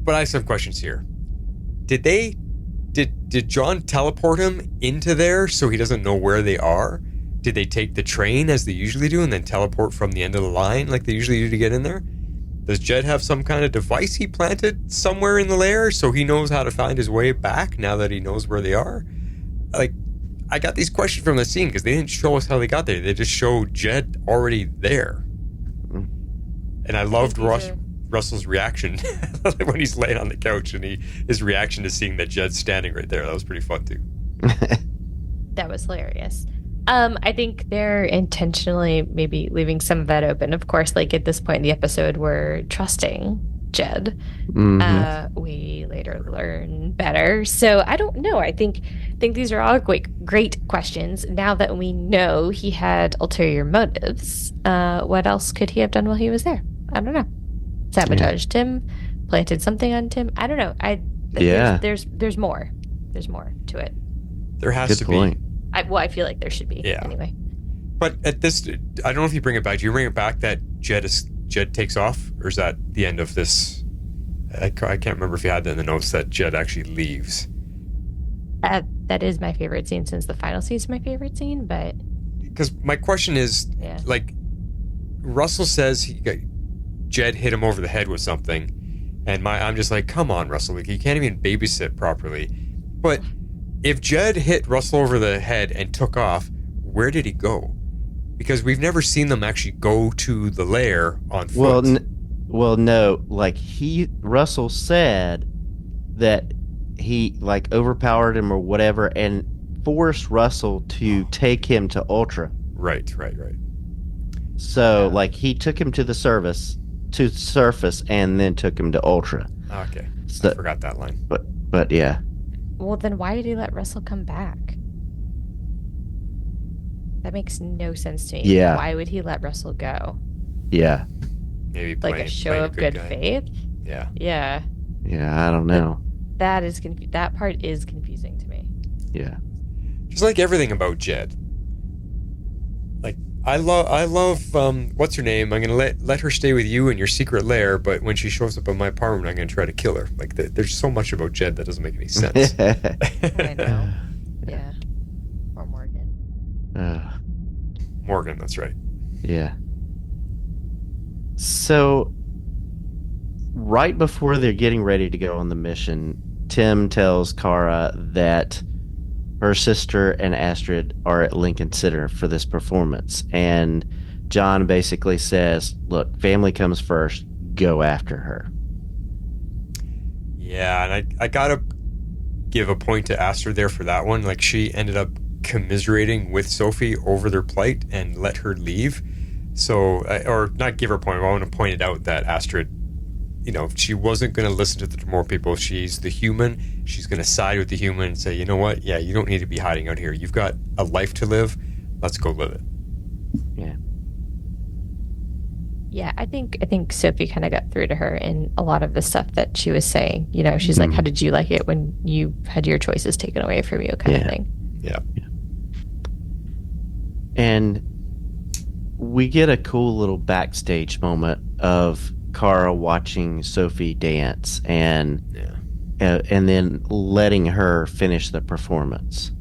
But I have some questions here. Did John teleport him into there so he doesn't know where they are? Did they take the train as they usually do and then teleport from the end of the line like they usually do to get in there? Does Jed have some kind of device he planted somewhere in the lair so he knows how to find his way back now that he knows where they are? Like, I got these questions from the scene because they didn't show us how they got there. They just showed Jed already there. And I loved Russell's reaction when he's laying on the couch and his reaction to seeing that Jed's standing right there. That was pretty fun too. That was hilarious. I think they're intentionally maybe leaving some of that open. Of course, like at this point in the episode, we're trusting Jed. We later learn better. So I don't know. I think these are all great questions. Now that we know he had ulterior motives, what else could he have done while he was there? I don't know. Sabotaged Tim, planted something on Tim. I don't know. There's more. There's more to it. There has to be. I feel like there should be. Yeah. Anyway. But at this, I don't know if you bring it back. Do you bring it back that Jed takes off, or is that the end of this? I can't remember if you had that in the notes that Jed actually leaves. That is my favorite scene since the final scene is my favorite scene, but because my question is, Yeah. like, Russell says Jed hit him over the head with something, and I'm just like, come on, Russell, like, you can't even babysit properly. But if Jed hit Russell over the head and took off, where did he go? Because we've never seen them actually go to the lair on foot. Well, no, like Russell said that he like overpowered him or whatever and forced Russell to take him to Ultra. Right. So like he took him to the surface and then took him to Ultra. Okay. So, I forgot that line. But yeah. Well, then why did he let Russell come back? That makes no sense to me. Yeah. Why would he let Russell go? Yeah. Maybe Like a show of good guy. faith? Yeah. Yeah. Yeah, I don't know. That is that part is confusing to me. Yeah. Just like everything about Jed. Like I love what's her name? I'm gonna let her stay with you in your secret lair, but when she shows up in my apartment, I'm gonna try to kill her. Like there's so much about Jed that doesn't make any sense. I know. Yeah. Or Morgan. Morgan, that's right. Yeah. So, right before they're getting ready to go on the mission, Tim tells Kara that her sister and Astrid are at Lincoln Center for this performance. And John basically says, look, family comes first, go after her. Yeah, and I gotta give a point to Astrid there for that one. Like, she ended up commiserating with Sophie over their plight and let her leave. So, or not give her a point, but I want to point it out that Astrid, you know, she wasn't going to listen to the Tremor people. She's the human. She's going to side with the human and say, you know what? Yeah, you don't need to be hiding out here. You've got a life to live. Let's go live it. Yeah. Yeah, I think Sophie kind of got through to her in a lot of the stuff that she was saying. You know, she's like, how did you like it when you had your choices taken away from you, kind of thing. Yeah. And we get a cool little backstage moment of Kara watching Sophie dance and then letting her finish the performance.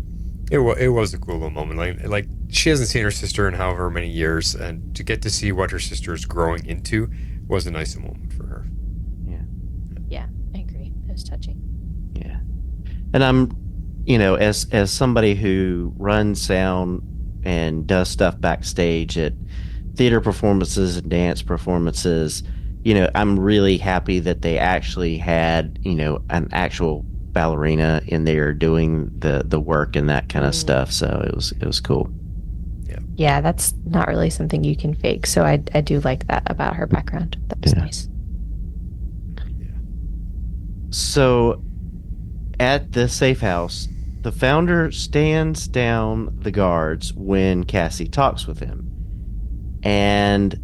It was a cool little moment. Like she hasn't seen her sister in however many years, and to get to see what her sister is growing into was a nice moment for her. Yeah, I agree. It was touching. Yeah. And I'm, you know, as somebody who runs sound and does stuff backstage at theater performances and dance performances, you know, I'm really happy that they actually had, you know, an actual ballerina in there doing the work and that kind of stuff. So it was cool. Yeah, that's not really something you can fake. So I do like that about her background. That was nice. So at the safe house, the founder stands down the guards when Cassie talks with him. And,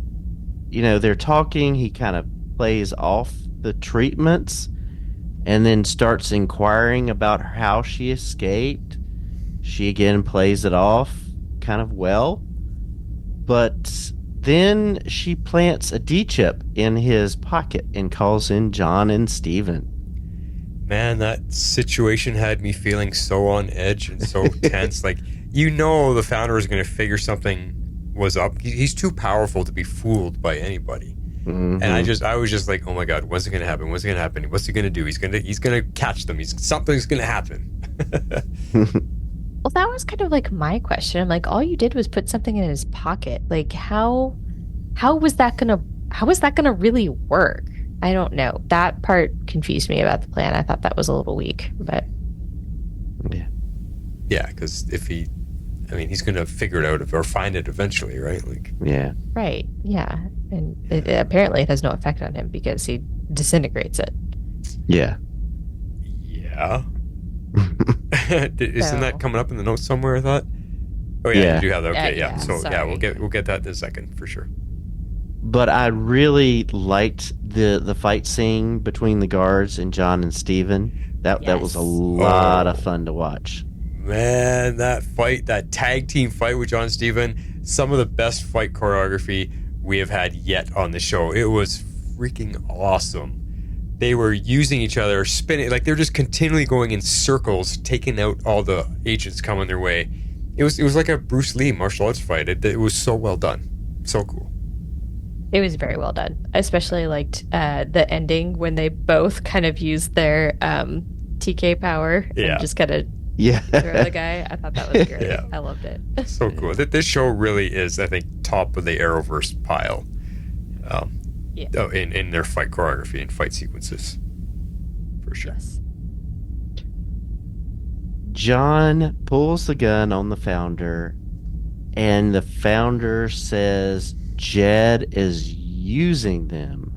you know, they're talking. He kind of plays off the treatments and then starts inquiring about how she escaped. She again plays it off kind of well. But then she plants a D-chip in his pocket and calls in John and Steven. Man, that situation had me feeling so on edge and so tense. Like, you know, the founder is going to figure something was up. He's too powerful to be fooled by anybody. And I was just like, oh my God, what's it going to happen? What's it going to happen? What's he going to do? He's going to catch them. Something's going to happen. Well, that was kind of like my question. I'm like, all you did was put something in his pocket. Like, how was that gonna really work? I don't know. That part confused me about the plan. I thought that was a little weak, but yeah, because he's going to figure it out or find it eventually, right? Like, yeah, right, yeah, and apparently it has no effect on him because he disintegrates it. Yeah. Isn't that coming up in the notes somewhere? I thought. Oh yeah, you do have that. Okay, yeah. So sorry. we'll get that in a second for sure. But I really liked the fight scene between the guards and John and Steven. That was a lot of fun to watch. Man, that tag team fight with John and Steven, some of the best fight choreography we have had yet on the show. It was freaking awesome. They were using each other, spinning, like they're just continually going in circles, taking out all the agents coming their way. It was like a Bruce Lee martial arts fight. It was so well done. So cool. It was very well done. I especially liked the ending when they both kind of used their TK power Yeah. and just kind of Yeah. throw the guy. I thought that was great. Yeah. I loved it. So cool. This show really is, I think, top of the Arrowverse pile. In their fight choreography and fight sequences. For sure. Yes. John pulls the gun on the founder, and the founder says Jed is using them.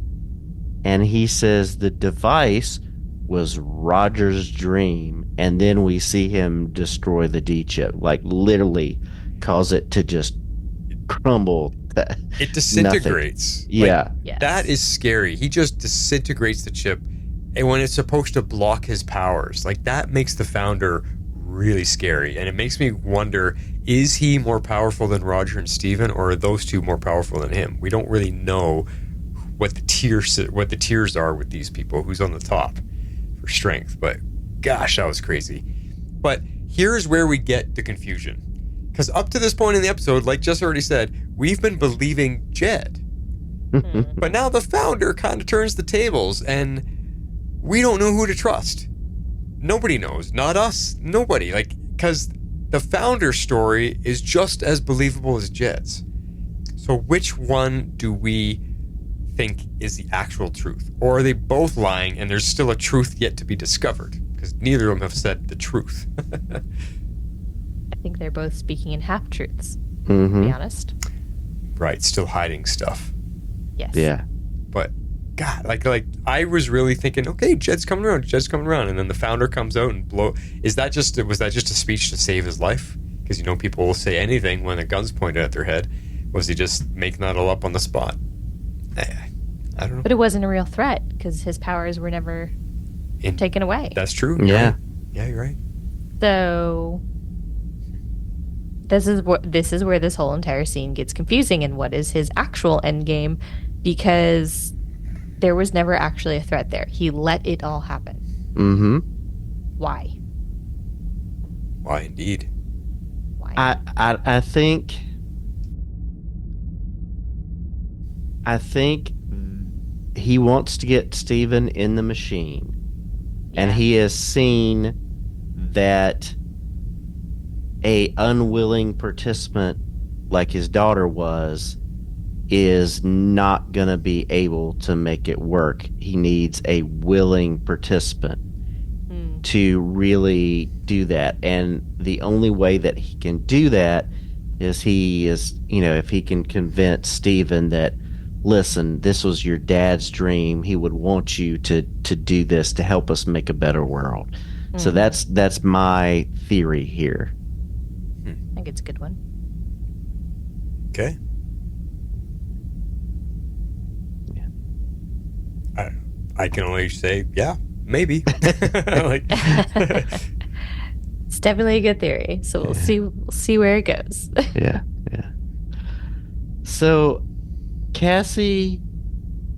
And he says the device was Roger's dream. And then we see him destroy the D chip, like literally cause it to just crumble. It disintegrates. Nothing. Yeah. Yes. That is scary. He just disintegrates the chip, and when it's supposed to block his powers, like that makes the founder really scary. And it makes me wonder, is he more powerful than Roger and Steven, or are those two more powerful than him? We don't really know what the tiers are with these people, who's on the top for strength. But gosh, that was crazy. But here's where we get the confusion. Because up to this point in the episode, like Jess already said, we've been believing Jed. But now the founder kind of turns the tables, and we don't know who to trust. Nobody knows. Not us. Nobody. Because the founder story is just as believable as Jed's. So which one do we think is the actual truth? Or are they both lying and there's still a truth yet to be discovered? Because neither of them have said the truth. I think they're both speaking in half truths, to Mm-hmm. be honest. Right, still hiding stuff. Yes. Yeah. But God, like I was really thinking, okay, Jed's coming around, and then the founder comes out and was that just a speech to save his life? Because people will say anything when a gun's pointed at their head. Was he just making that all up on the spot? I don't know. But it wasn't a real threat because his powers were never taken away. That's true. You're Yeah. right. Yeah, you're right. So this is where this whole entire scene gets confusing, and what is his actual end game, because there was never actually a threat there. He let it all happen. Mm-hmm. Why? Why indeed? Why? I think he wants to get Steven in the machine. And Yeah. he has seen that a unwilling participant like his daughter was is not going to be able to make it work. He needs a willing participant to really do that. And the only way that he can do that is if he can convince Steven that, listen, this was your dad's dream. He would want you to do this to help us make a better world. So that's my theory here. I think it's a good one. Okay. Yeah. I can only say, yeah, maybe. It's definitely a good theory. So we'll see where it goes. Yeah. So Cassie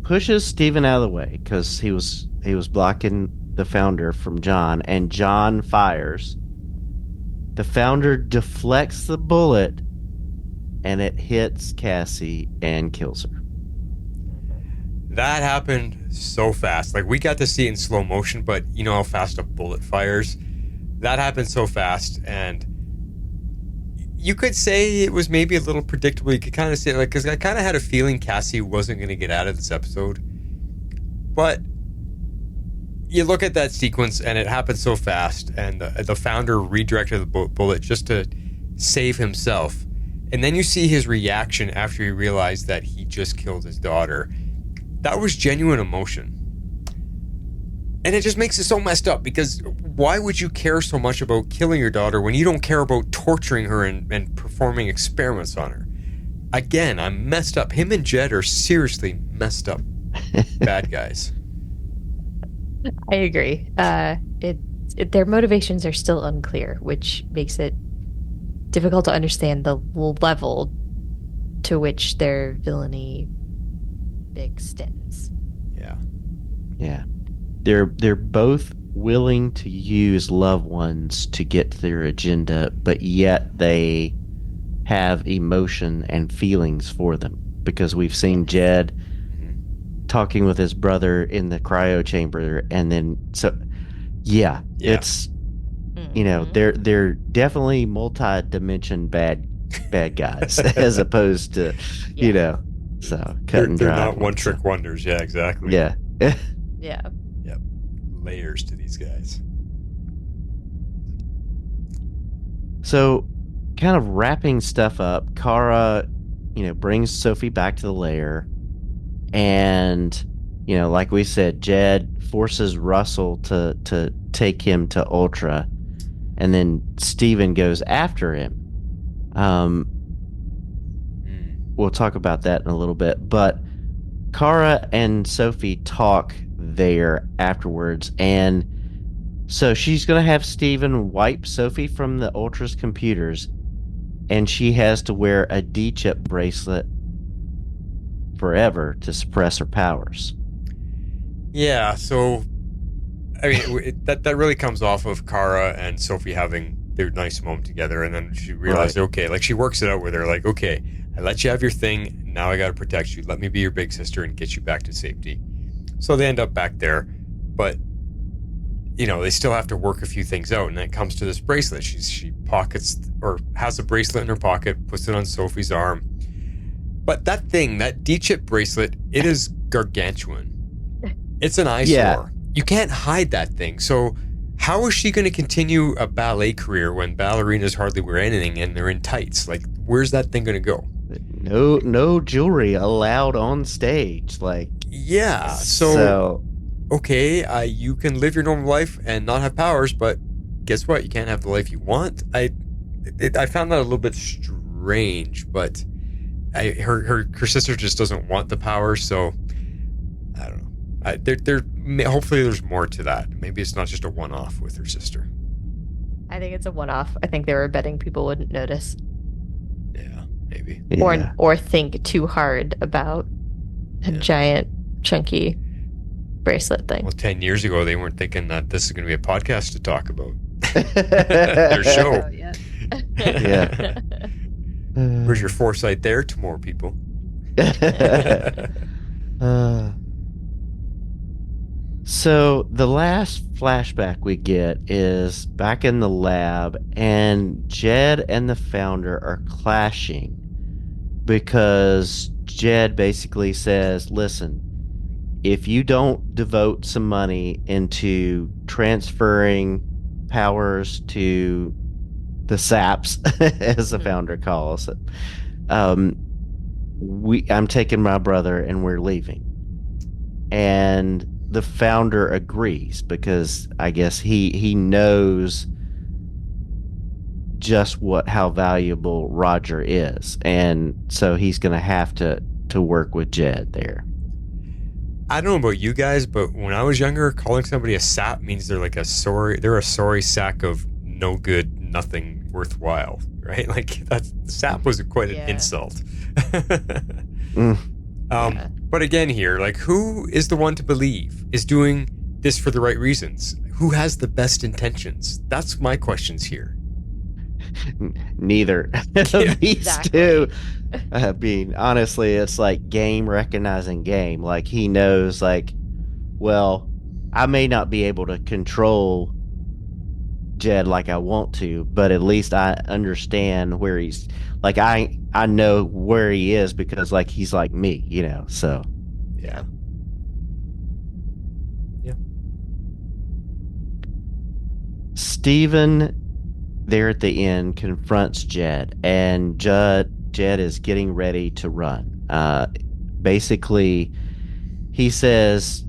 pushes Steven out of the way because he was blocking the founder from John, and John fires. The founder deflects the bullet, and it hits Cassie and kills her. That happened so fast. Like, we got to see it in slow motion, but you know how fast a bullet fires? That happened so fast, and you could say it was maybe a little predictable. You could kind of say, because I kind of had a feeling Cassie wasn't going to get out of this episode. But you look at that sequence, and it happened so fast, and the founder redirected the bullet just to save himself. And then you see his reaction after he realized that he just killed his daughter. That was genuine emotion. And it just makes it so messed up, because why would you care so much about killing your daughter when you don't care about torturing her and performing experiments on her? Again, I'm messed up. Him and Jed are seriously messed up bad guys. I agree. Their motivations are still unclear, which makes it difficult to understand the level to which their villainy extends. Yeah. Yeah. They're both willing to use loved ones to get to their agenda, but yet they have emotion and feelings for them. Because we've seen Jed talking with his brother in the cryo chamber, and then it's they're definitely multi-dimension bad guys as opposed to so cut and They're dry. not one-trick wonders. Yeah, exactly. Yeah. Yeah. Yep. Layers to these guys. So, kind of wrapping stuff up, Kara, brings Sophie back to the lair, and like we said, Jed forces Russell to take him to Ultra, and then Steven goes after him. We'll talk about that in a little bit, but Kara and Sophie talk there afterwards, and so she's going to have Steven wipe Sophie from the Ultra's computers, and she has to wear a D-chip bracelet forever to suppress her powers. Yeah, so I mean that really comes off of Kara and Sophie having their nice moment together, and then she realized, okay, like she works it out with her, like, okay, I let you have your thing, now I gotta protect you. Let me be your big sister and get you back to safety. So they end up back there, but they still have to work a few things out, and then it comes to this bracelet. She pockets or has a bracelet in her pocket, puts it on Sophie's arm. But that thing, that D-chip bracelet, it is gargantuan. It's an eyesore. Yeah. You can't hide that thing. So how is she going to continue a ballet career when ballerinas hardly wear anything and they're in tights? Like, where's that thing going to go? No jewelry allowed on stage. Like, yeah. So okay, you can live your normal life and not have powers, but guess what? You can't have the life you want. I found that a little bit strange, but her sister just doesn't want the power, so I don't know. Hopefully there's more to that. Maybe it's not just a one-off with her sister. I think it's a one-off. I think they were betting people wouldn't notice. Yeah, maybe. Yeah. Or think too hard about a giant, chunky bracelet thing. Well, 10 years ago, they weren't thinking that this is going to be a podcast to talk about. Their show. Oh, yeah. Yeah. Where's your foresight there to more people? So the last flashback we get is back in the lab, and Jed and the founder are clashing because Jed basically says, listen, if you don't devote some money into transferring powers to the saps, as the founder calls it, I'm taking my brother and we're leaving. And the founder agrees because I guess he knows just how valuable Roger is, and so he's going to have to work with Jed there. I don't know about you guys, but when I was younger, calling somebody a sap means they're a sorry sack of no good, nothing worthwhile, right? Like sap was quite an insult. But again here, like, who is the one to believe is doing this for the right reasons? Who has the best intentions? That's my questions here. Neither of these two. I mean, honestly, it's like game recognizing game. Like, he knows, like, well, I may not be able to control Jed like I want to, but at least I understand where he's, like, I know where he is because, like, he's like me, so. Yeah. Steven, there at the end, confronts Jed, and Jed is getting ready to run. Basically, he says,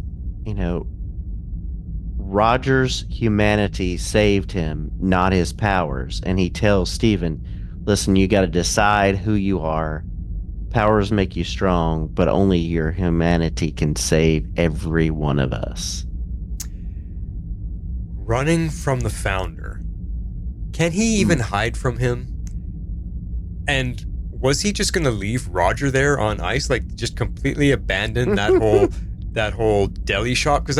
Roger's humanity saved him, not his powers. And he tells Steven, listen, you got to decide who you are. Powers make you strong, but only your humanity can save every one of us. Running from the founder. Can he even hide from him? And was he just going to leave Roger there on ice, like just completely abandon that whole deli shop? Because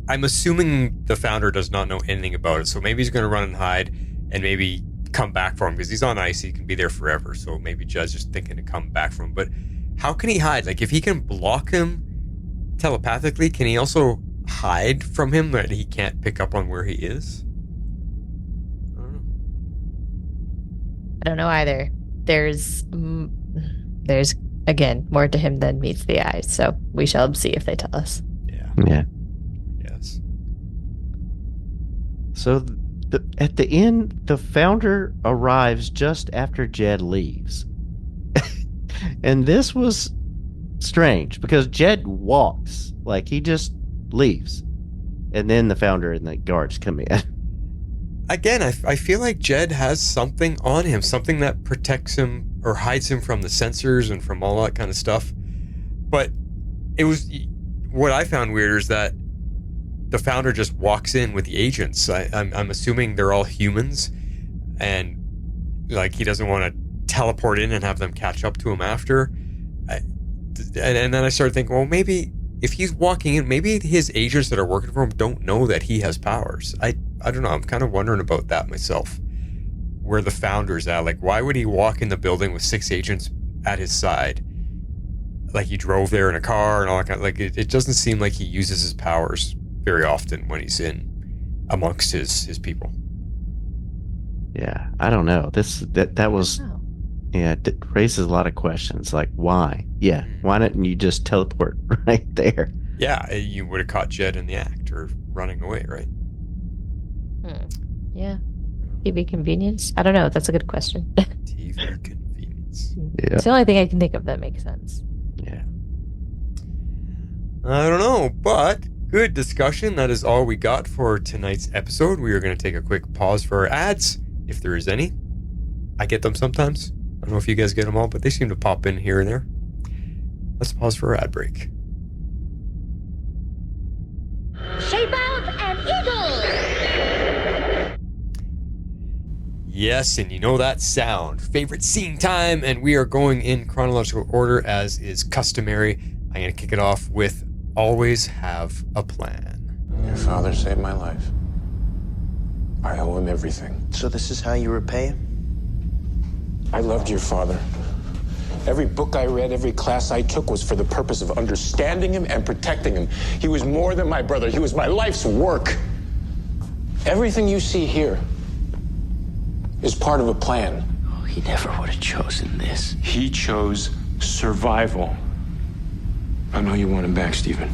I'm assuming the founder does not know anything about it, so maybe he's going to run and hide and maybe come back for him because he's on ice. He can be there forever, so maybe Jed's just thinking to come back for him. But how can he hide? Like, if he can block him telepathically, can he also hide from him that he can't pick up on where he is? I don't know either. There's again more to him than meets the eye, so we shall see if they tell us. Yeah. Yes. So at the end, the founder arrives just after Jed leaves. And this was strange because Jed walks, like he just leaves. And then the founder and the guards come in. Again, I feel like Jed has something on him, something that protects him or hides him from the sensors and from all that kind of stuff. But it was what I found weird is that the founder just walks in with the agents. I'm assuming they're all humans, and like he doesn't want to teleport in and have them catch up to him after. And then I started thinking, well, maybe if he's walking in, maybe his agents that are working for him don't know that he has powers. I don't know. I'm kind of wondering about that myself. Where the founder's at. Like, why would he walk in the building with 6 agents at his side? Like he drove there in a car and all that kind of, like it doesn't seem like he uses his powers very often when he's in amongst his people. Yeah, I don't know. That was it raises a lot of questions. Like, why? Yeah, why didn't you just teleport right there? Yeah, you would have caught Jed in the act or running away, right? Yeah. TV convenience? I don't know. That's a good question. TV convenience. Yeah. It's the only thing I can think of that makes sense. Yeah. I don't know, but good discussion. That is all we got for tonight's episode. We are going to take a quick pause for our ads, if there is any. I get them sometimes. I don't know if you guys get them all, but they seem to pop in here and there. Let's pause for our ad break. Shape out an eagle! Yes, and you know that sound. Favorite scene time, and we are going in chronological order as is customary. I'm going to kick it off with always have a plan. Your father saved my life. I owe him everything. So this is how you repay him? I loved your father. Every book I read, every class I took was for the purpose of understanding him and protecting him. He was more than my brother. He was my life's work. Everything you see here is part of a plan. Oh, he never would have chosen this. He chose survival. I know you want him back, Stephen.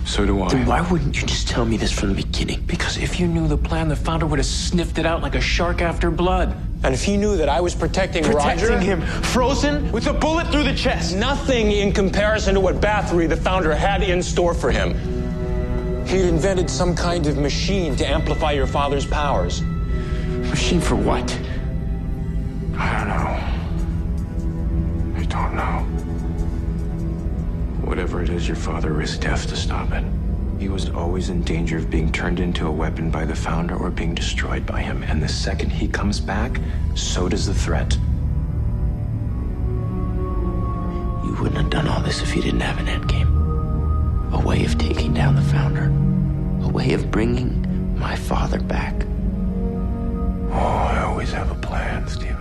So do I. Then why wouldn't you just tell me this from the beginning? Because if you knew the plan, the founder would have sniffed it out like a shark after blood. And if he knew that I was protecting Roger... him, frozen with a bullet through the chest. Nothing in comparison to what Bathory, the founder, had in store for him. He'd invented some kind of machine to amplify your father's powers. Machine for what? I don't know. I don't know. Whatever it is, your father risked death to stop it. He was always in danger of being turned into a weapon by the founder or being destroyed by him. And the second he comes back, so does the threat. You wouldn't have done all this if you didn't have an endgame. A way of taking down the founder. A way of bringing my father back. Oh, I always have a plan, Stephen.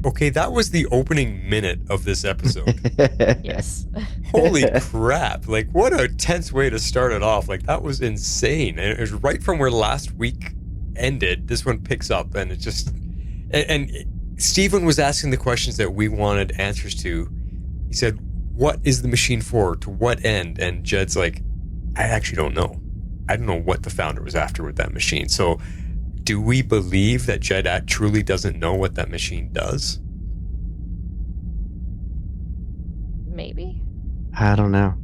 Okay, that was the opening minute of this episode. Yes. Holy crap. Like, what a tense way to start it off. Like, that was insane. And it was right from where last week ended. This one picks up, and it just... And Stephen was asking the questions that we wanted answers to. He said, what is the machine for? To what end? And Jed's like, I actually don't know. I don't know what the founder was after with that machine. So do we believe that Jed truly doesn't know what that machine does? Maybe. I don't know.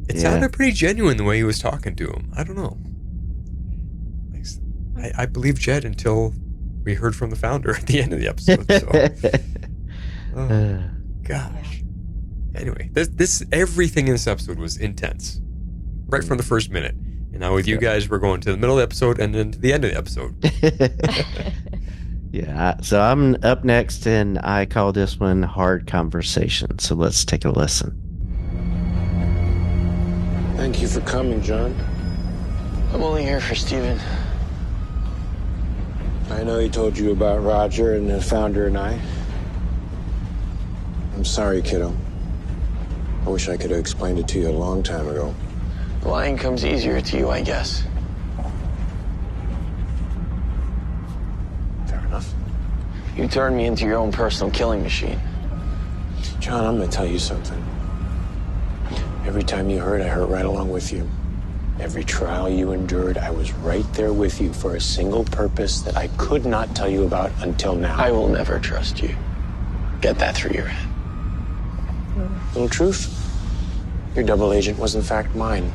It sounded pretty genuine the way he was talking to him. I don't know. I believe Jed until we heard from the founder at the end of the episode. So. Oh, gosh. Anyway, this everything in this episode was intense. Right from the first minute. And now with you guys, we're going to the middle of the episode and then to the end of the episode. Yeah, so I'm up next, and I call this one Hard Conversation. So let's take a listen. Thank you for coming, John. I'm only here for Steven. I know he told you about Roger and the founder and I. I'm sorry, kiddo. I wish I could have explained it to you a long time ago. Lying comes easier to you, I guess. Fair enough. You turned me into your own personal killing machine. John, I'm gonna tell you something. Every time you hurt, I hurt right along with you. Every trial you endured, I was right there with you for a single purpose that I could not tell you about until now. I will never trust you. Get that through your head. Little truth. Your double agent was in fact mine.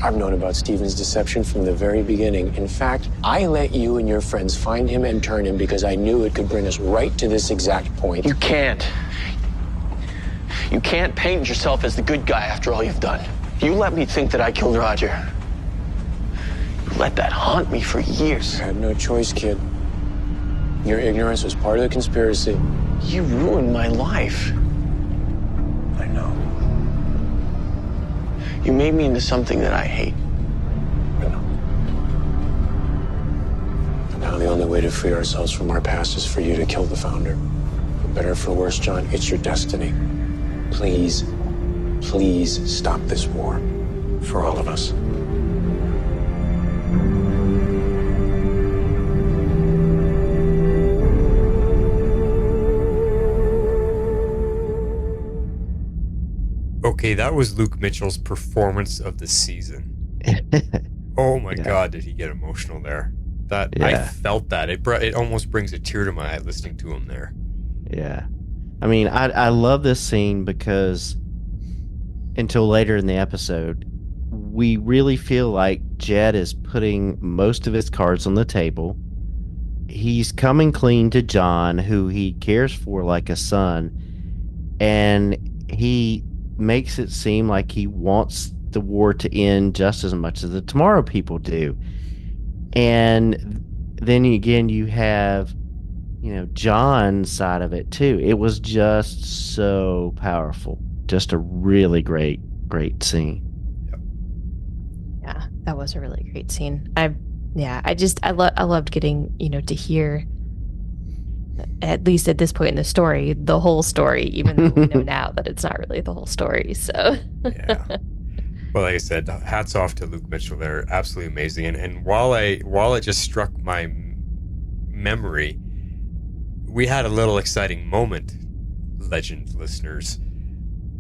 I've known about Steven's deception from the very beginning. In fact, I let you and your friends find him and turn him because I knew it could bring us right to this exact point. You can't. You can't paint yourself as the good guy after all you've done. You let me think that I killed Roger. You let that haunt me for years. I had no choice, kid. Your ignorance was part of the conspiracy. You ruined my life. I know. You made me into something that I hate. I know. And now the only way to free ourselves from our past is for you to kill the founder. For better or for worse, John, it's your destiny. Please, please stop this war. For all of us. Okay, that was Luke Mitchell's performance of the season. Oh my God, did he get emotional there? I felt that. It almost brings a tear to my eye listening to him there. Yeah. I mean, I love this scene because until later in the episode, we really feel like Jed is putting most of his cards on the table. He's coming clean to John, who he cares for like a son, and he makes it seem like he wants the war to end just as much as the Tomorrow people do. And then again, you have, John's side of it too. It was just so powerful. Just a really great scene. Yeah, that was a really great scene. I loved getting, to hear, at least at this point in the story, the whole story, even though we know now that it's not really the whole story. So yeah. Well, like I said, hats off to Luke Mitchell there. Absolutely amazing. And while it just struck my memory, we had a little exciting moment, Legend listeners.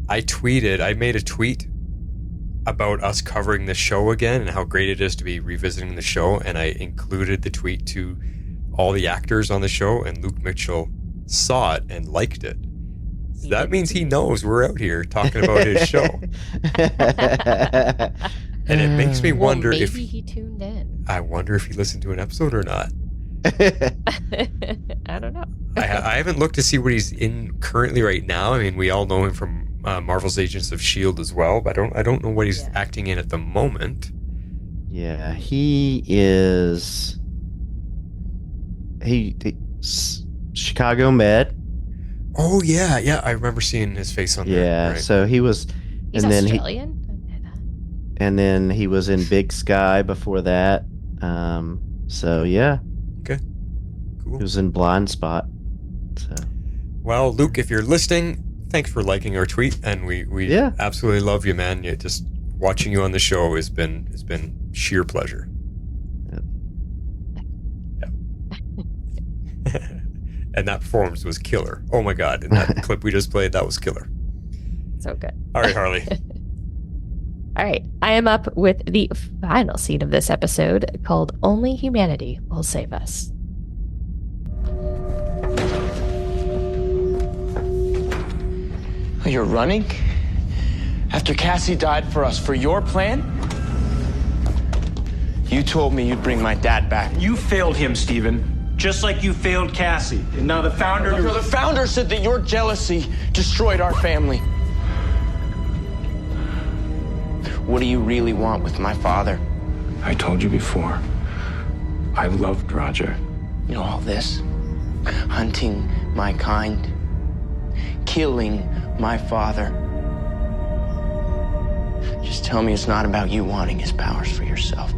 I made a tweet about us covering the show again and how great it is to be revisiting the show, and I included the tweet to all the actors on the show, and Luke Mitchell saw it and liked it. So that means he knows we're out here talking about his show. And it makes me wonder maybe if he tuned in. I wonder if he listened to an episode or not. I don't know. I haven't looked to see what he's in currently right now. I mean, we all know him from Marvel's Agents of S.H.I.E.L.D. as well, but I don't know what he's acting in at the moment. Yeah, he is... He Chicago Med. Oh yeah, I remember seeing his face on there. Yeah, right. So he was... He's and Australian? And then he was in Big Sky before that. So yeah. Okay. Cool. He was in Blind Spot. So. Well, Luke, if you're listening, thanks for liking our tweet, and we absolutely love you, man. Just watching you on the show has been sheer pleasure. Yep. And that performance was killer. Oh my God! And that clip we just played, that was killer. So good. All right, Harley. All right, I am up with the final scene of this episode called Only Humanity Will Save Us. You're running? After Cassie died for us, for your plan? You told me you'd bring my dad back. You failed him, Steven. Just like you failed Cassie. And now the founder... No, the founder said that your jealousy destroyed our family. What do you really want with my father? I told you before. I loved Roger. You know all this? hunting my kind, killing my father. Just tell me it's not about you wanting his powers for yourself. It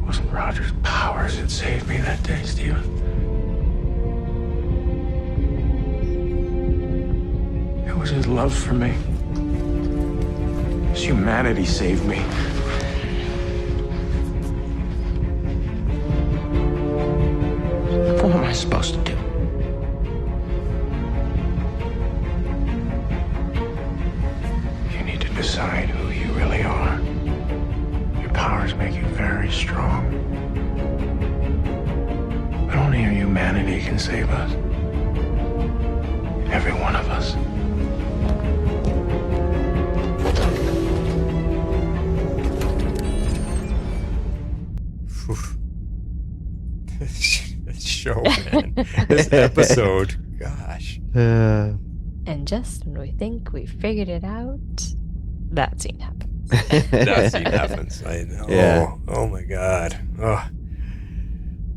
wasn't Roger's powers that saved me that day, Stephen. It was his love for me. His humanity saved me. What am I supposed to do? You need to decide who you really are. Your powers make you very strong. But only your humanity can save us. Every one of us. This show, man. This episode. Gosh. And just when we think we figured it out, that scene happens. That scene happens. I know. Yeah. Oh my God. Oh.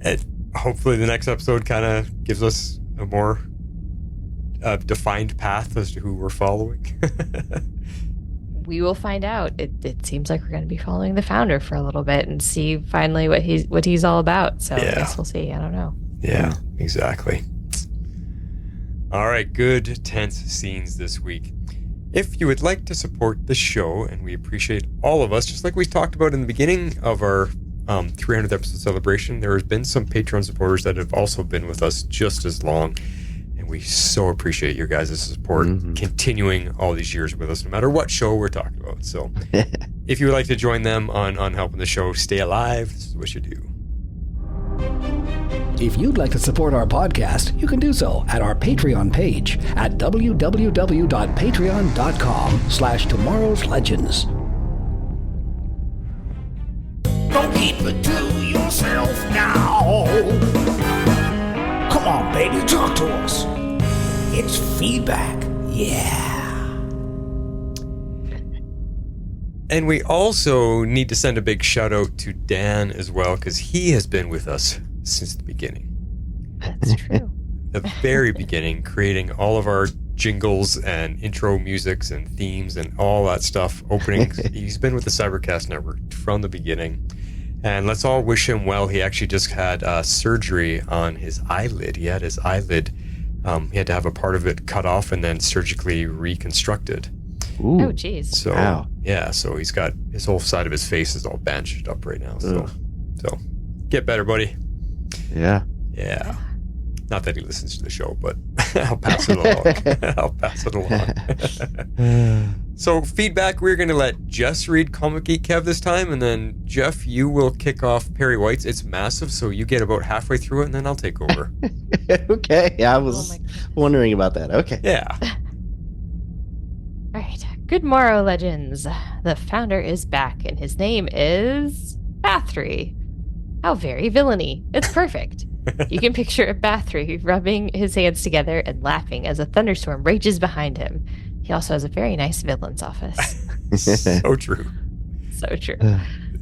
And hopefully the next episode kind of gives us a more defined path as to who we're following. We will find out. It seems like we're going to be following the founder for a little bit and see finally what he's all about. So I guess we'll see. I don't know. Yeah, exactly. All right, good tense scenes this week. If you would like to support the show, and we appreciate all of us, just like we talked about in the beginning of our 300th episode celebration, there has been some Patreon supporters that have also been with us just as long. And we so appreciate your guys' support, continuing all these years with us, no matter what show we're talking about. So if you would like to join them on helping the show stay alive, this is what you do. If you'd like to support our podcast, you can do so at our Patreon page at www.patreon.com/tomorrowslegends. Don't keep it to yourself now. Come on, baby, talk to us. It's feedback. Yeah. And we also need to send a big shout out to Dan as well, because he has been with us since the beginning. That's true. The very beginning, creating all of our jingles and intro musics and themes and all that stuff. Openings. He's been with the Cybercast Network from the beginning. And let's all wish him well. He actually just had surgery on his eyelid. He had his eyelid, he had to have a part of it cut off and then surgically reconstructed. Ooh. Oh, geez. So, Wow. yeah, so he's got his whole side of his face is all bandaged up right now. So get better, buddy. Yeah. Yeah. Not that he listens to the show, but I'll pass it along. I'll pass it along. So feedback, we're going to let Jess read Comic Geek Kev this time, and then Jeff, you will kick off Perry White's. It's massive, so you get about halfway through it, and then I'll take over. Okay. I was wondering about that. Okay. Yeah. All right. Good morrow, legends. The founder is back, and his name is Bathory. How very villainy. It's perfect. You can picture Bathory rubbing his hands together and laughing as a thunderstorm rages behind him. He also has a very nice villain's office. So true. So true.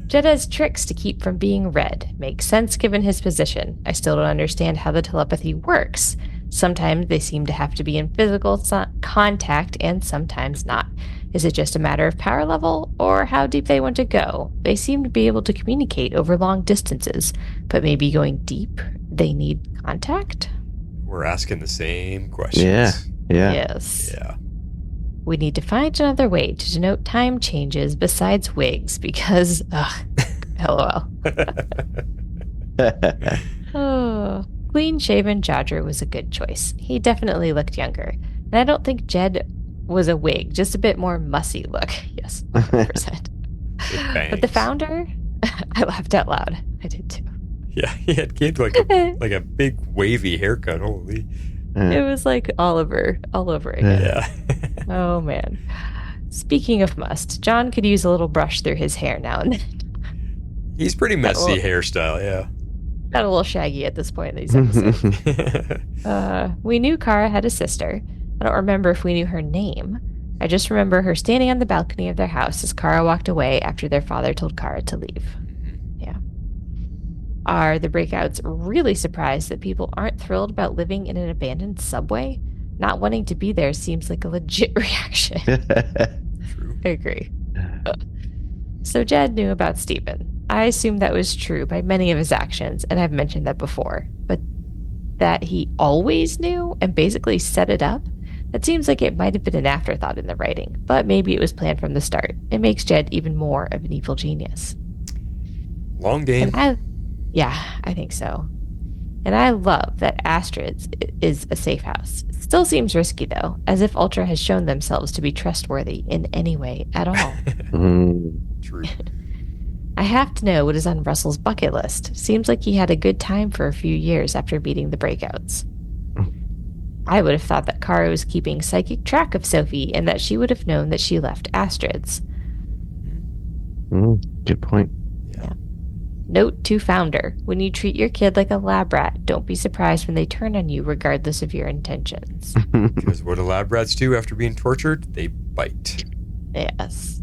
Jed has tricks to keep from being read. Makes sense given his position. I still don't understand how the telepathy works. Sometimes they seem to have to be in physical contact and sometimes not. Is it just a matter of power level or how deep they want to go? They seem to be able to communicate over long distances, but maybe going deep, they need contact? We're asking the same questions. Yeah. Yes. Yeah. We need to find another way to denote time changes besides wigs because, LOL. Oh, clean-shaven Jodger was a good choice. He definitely looked younger. And I don't think Jed was a wig, just a bit more mussy look. Yes, 100%. But the founder, I laughed out loud. I did too. Yeah, he had like a big wavy haircut. Holy. It was like Oliver all over again. Yeah. Oh, man. Speaking of must, John could use a little brush through his hair now and then. He's pretty messy hairstyle, yeah. Got a little shaggy at this point in these episodes. We knew Kara had a sister. I don't remember if we knew her name. I just remember her standing on the balcony of their house as Kara walked away after their father told Kara to leave. Yeah. Are the breakouts really surprised that people aren't thrilled about living in an abandoned subway? Not wanting to be there seems like a legit reaction. I agree. So Jed knew about Stephen. I assume that was true by many of his actions, and I've mentioned that before. But that he always knew and basically set it up? That seems like it might have been an afterthought in the writing, but maybe it was planned from the start. It makes Jed even more of an evil genius. Long game. I think so. And I love that Astrid's is a safe house. It still seems risky, though, as if Ultra has shown themselves to be trustworthy in any way at all. True. I have to know what is on Russell's bucket list. Seems like he had a good time for a few years after beating the breakouts. I would have thought that Kara was keeping psychic track of Sophie and that she would have known that she left Astrid's. Good point. Yeah. Note to Founder, when you treat your kid like a lab rat, don't be surprised when they turn on you regardless of your intentions. Because what do lab rats do after being tortured? They bite. Yes.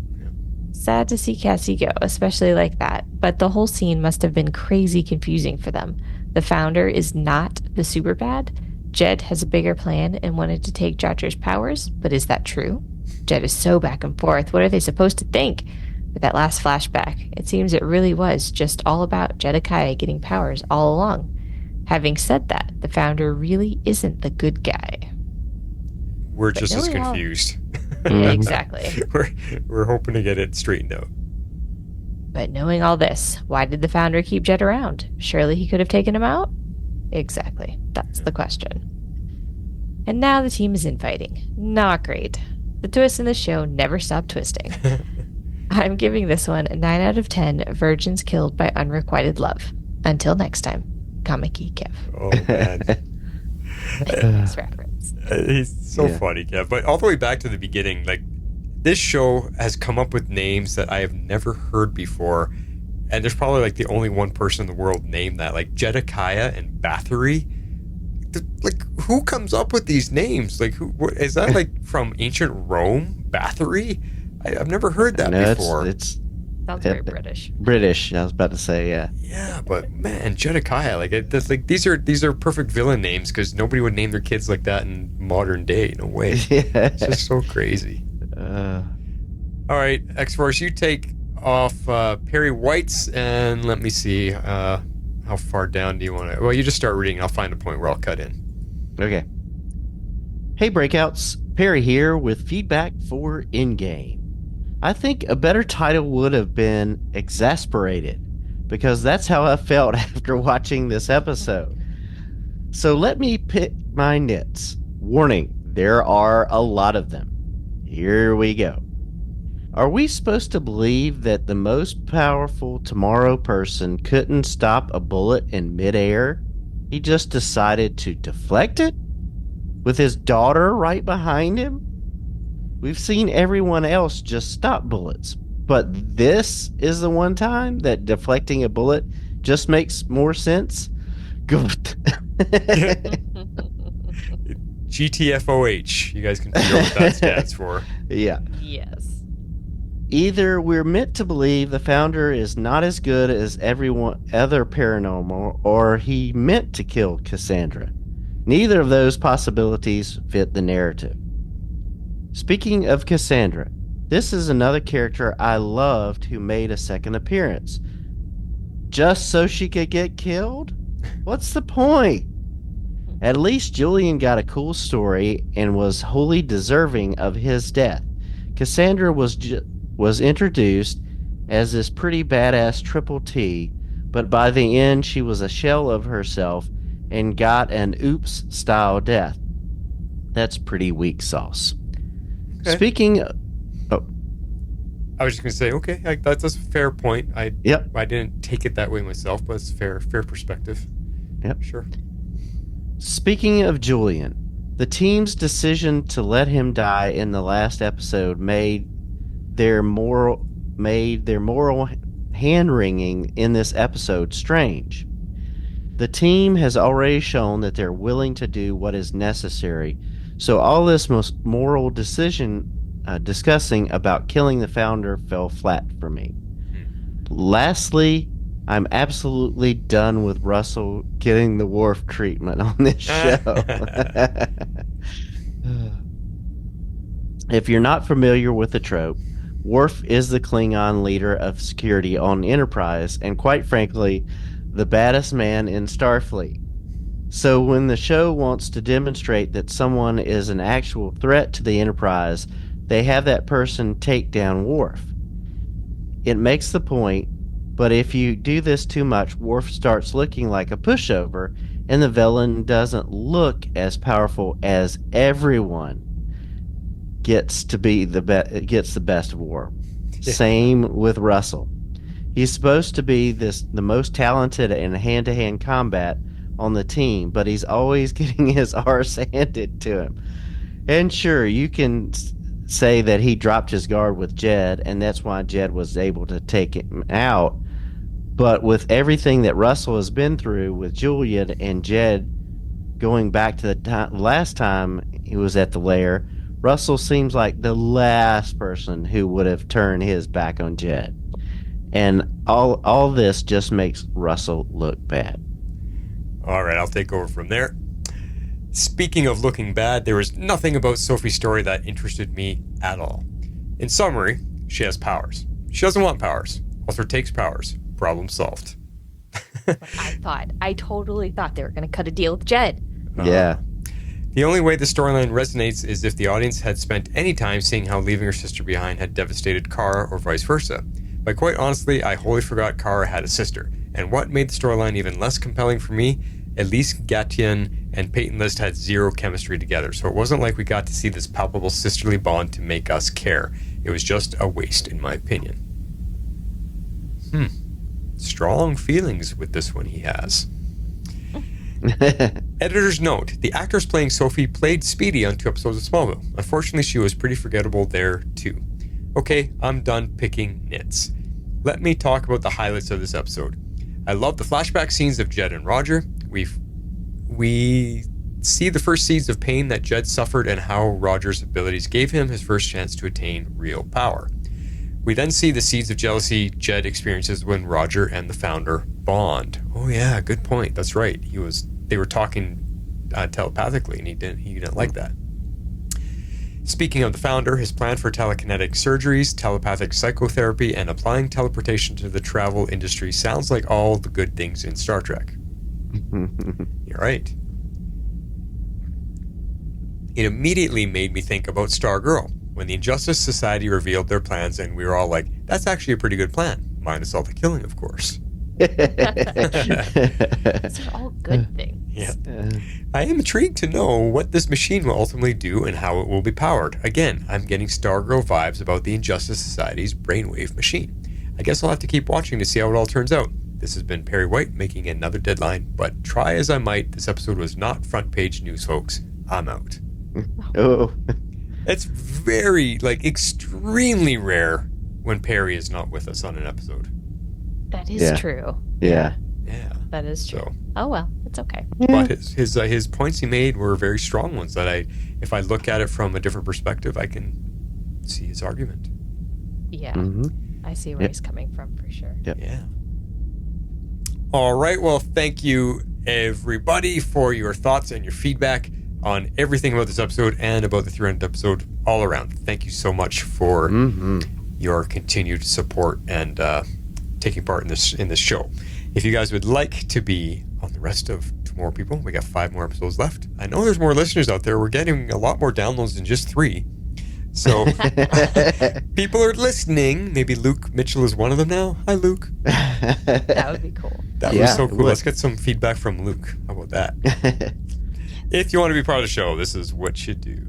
Sad to see Cassie go, especially like that, but the whole scene must have been crazy confusing for them. The Founder is not the super bad. Jed has a bigger plan and wanted to take Jotter's powers, but is that true? Jed is so back and forth. What are they supposed to think? With that last flashback, it seems it really was just all about Jedediah getting powers all along. Having said that, the Founder really isn't the good guy. We're just as confused. Yeah, exactly. We're hoping to get it straightened out. But knowing all this, why did the Founder keep Jed around? Surely he could have taken him out? Exactly. That's the question. And now the team is infighting. Not great. The twists in the show never stop twisting. I'm giving this one a 9 out of 10 virgins killed by unrequited love. Until next time, Comic Geek Kev. Oh, man. Nice reference. He's so funny, Kev. But all the way back to the beginning, like, this show has come up with names that I have never heard before. And there's probably, like, the only one person in the world named that. Like, Jedediah and Bathory. Like, who comes up with these names? Like, is that, like, from ancient Rome? Bathory? I've never heard that before. Sounds very British. British, I was about to say, yeah. Yeah, but man, Jedediah, these are perfect villain names because nobody would name their kids like that in modern day. No way. Yeah. It's just so crazy. All right, X-Force, you take off Perry White's, and let me see. How far down do you want to? Well, you just start reading. I'll find a point where I'll cut in. Okay. Hey, Breakouts. Perry here with feedback for Endgame. I think a better title would have been Exasperated, because that's how I felt after watching this episode. So let me pick my nits. Warning, there are a lot of them. Here we go. Are we supposed to believe that the most powerful Tomorrow person couldn't stop a bullet in midair? He just decided to deflect it? With his daughter right behind him? We've seen everyone else just stop bullets, but this is the one time that deflecting a bullet just makes more sense? Good. GTFOH. You guys can figure out what that stands for. Yeah. Yes. Either we're meant to believe the Founder is not as good as everyone other paranormal, or he meant to kill Cassandra. Neither of those possibilities fit the narrative. Speaking of Cassandra, this is another character I loved who made a second appearance. Just so she could get killed? What's the point? At least Julian got a cool story and was wholly deserving of his death. Cassandra was introduced as this pretty badass triple T, but by the end she was a shell of herself and got an oops-style death. That's pretty weak sauce. Okay. Speaking of... Oh. I was just going to say, okay, that's a fair point. I didn't take it that way myself, but it's fair perspective. Yep. Sure. Speaking of Julian, the team's decision to let him die in the last episode made their moral hand-wringing in this episode strange. The team has already shown that they're willing to do what is necessary, so all this moral decision discussing about killing the Founder fell flat for me. Lastly, I'm absolutely done with Russell getting the Worf treatment on this show. If you're not familiar with the trope, Worf is the Klingon leader of security on Enterprise, and quite frankly, the baddest man in Starfleet. So when the show wants to demonstrate that someone is an actual threat to the Enterprise, they have that person take down Worf. It makes the point, but if you do this too much, Worf starts looking like a pushover, and the villain doesn't look as powerful as everyone gets the best of Worf. Yeah. Same with Russell. He's supposed to be the most talented in hand-to-hand combat on the team, but he's always getting his arse handed to him. And sure, you can say that he dropped his guard with Jed, and that's why Jed was able to take him out. But with everything that Russell has been through with Julia and Jed going back to the last time he was at the lair, Russell seems like the last person who would have turned his back on Jed. And all this just makes Russell look bad. All right, I'll take over from there. Speaking of looking bad, there was nothing about Sophie's story that interested me at all. In summary, she has powers. She doesn't want powers. Also takes powers. Problem solved. I totally thought they were going to cut a deal with Jed. Yeah. The only way the storyline resonates is if the audience had spent any time seeing how leaving her sister behind had devastated Kara or vice versa. But quite honestly, I wholly forgot Kara had a sister. And what made the storyline even less compelling for me, at least Gatien and Peyton List had zero chemistry together, so it wasn't like we got to see this palpable sisterly bond to make us care. It was just a waste, in my opinion. Strong feelings with this one he has. Editor's note, the actress playing Sophie played Speedy on 2 episodes of Smallville. Unfortunately, she was pretty forgettable there, too. Okay, I'm done picking nits. Let me talk about the highlights of this episode. I love the flashback scenes of Jed and Roger. We see the first seeds of pain that Jed suffered and how Roger's abilities gave him his first chance to attain real power. We then see the seeds of jealousy Jed experiences when Roger and the Founder bond. Oh yeah, good point. That's right. They were talking telepathically, and he didn't like that. Speaking of the Founder, his plan for telekinetic surgeries, telepathic psychotherapy, and applying teleportation to the travel industry sounds like all the good things in Star Trek. You're right. It immediately made me think about Stargirl, when the Injustice Society revealed their plans, and we were all like, that's actually a pretty good plan. Minus all the killing, of course. These are all good things. Yeah. I am intrigued to know what this machine will ultimately do and how it will be powered. Again, I'm getting Stargirl vibes about the Injustice Society's brainwave machine. I guess I'll have to keep watching to see how it all turns out. This has been Perry White making another deadline, but try as I might, this episode was not front page news, folks. I'm out. Oh. It's very, extremely rare when Perry is not with us on an episode. That is true. Yeah. Yeah. That is true. So, oh, well, it's okay. But his points he made were very strong ones that if I look at it from a different perspective, I can see his argument. Yeah. I see where he's coming from for sure. Yep. Yeah. All right. Well, thank you, everybody, for your thoughts and your feedback on everything about this episode and about the 300th episode all around. Thank you so much for your continued support and taking part in this show. If you guys would like to be on the rest of Tomorrow People, we got 5 more episodes left. I know there's more listeners out there. We're getting a lot more downloads than just 3. So people are listening. Maybe Luke Mitchell is one of them now. Hi, Luke. That would be cool. That was so cool. Let's get some feedback from Luke. How about that? If you want to be part of the show, this is what you do.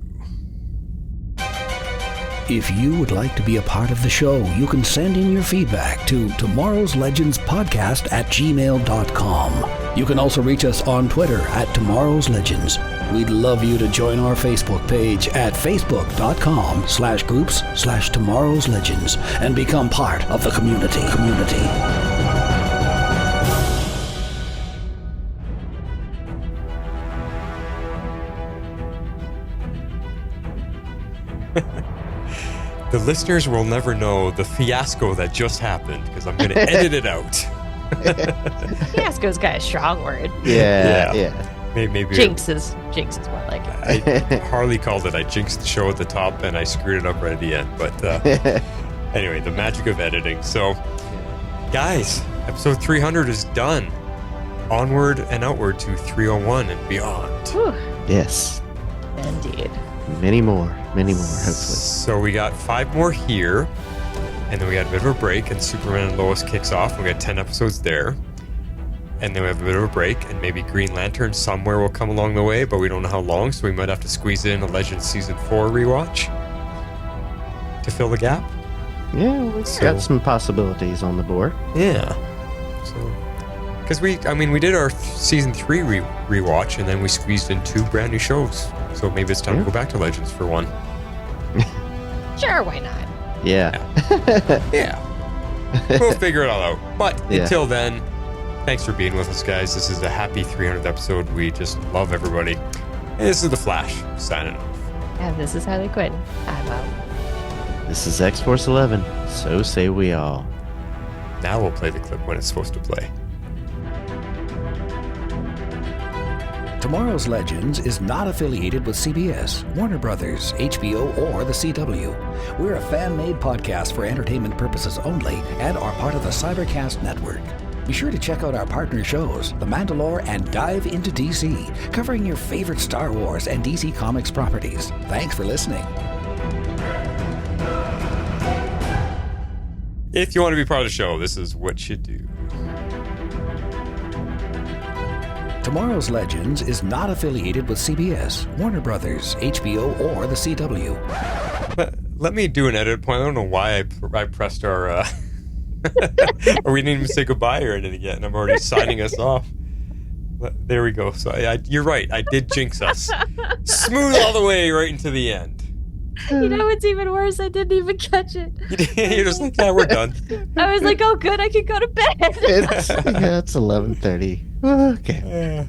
If you would like to be a part of the show, you can send in your feedback to tomorrowslegendspodcast@gmail.com. You can also reach us on Twitter @tomorrowslegends. We'd love you to join our Facebook page at facebook.com/groups/tomorrowslegends and become part of the community. The listeners will never know the fiasco that just happened because I'm going to edit it out. Fiasco's got a strong word. Yeah. Maybe Jinx is more like it. Harley called it. I jinxed the show at the top and I screwed it up right at the end. But anyway, the magic of editing. So, guys, episode 300 is done. Onward and outward to 301 and beyond. Whew. Yes. Indeed. Many more, hopefully. So we got 5 more here, and then we got a bit of a break, and Superman and Lois kicks off. We got 10 episodes there, and then we have a bit of a break, and maybe Green Lantern somewhere will come along the way, but we don't know how long, so we might have to squeeze in a Legends Season 4 rewatch to fill the gap. Yeah, we've got some possibilities on the board. Yeah. So, because we did our Season 3 rewatch, and then we squeezed in 2 brand new shows. So maybe it's time to go back to Legends for one. Sure, why not? Yeah. Yeah. We'll figure it all out. But until then, thanks for being with us, guys. This is a happy 300th episode. We just love everybody. And this is The Flash, signing off. And this is Harley Quinn. I'm out. This is X-Force 11. So say we all. Now we'll play the clip when it's supposed to play. Tomorrow's Legends is not affiliated with CBS, Warner Brothers, HBO, or the CW. We're a fan-made podcast for entertainment purposes only and are part of the Cybercast network. Be sure to check out our partner shows, The Mandalore and Dive into DC, covering your favorite Star Wars and DC Comics properties. Thanks for listening. If you want to be part of the show, this is what you do. Tomorrow's Legends is not affiliated with CBS, Warner Brothers, HBO, or the CW. Let me do an edit point. I don't know why I pressed our... or we didn't even say goodbye or anything yet, and I'm already signing us off. But there we go. So you're right. I did jinx us. Smooth all the way right into the end. You know what's even worse? I didn't even catch it. You're just like, yeah, we're done. I was like, oh, good. I can go to bed. It's 11:30. Okay.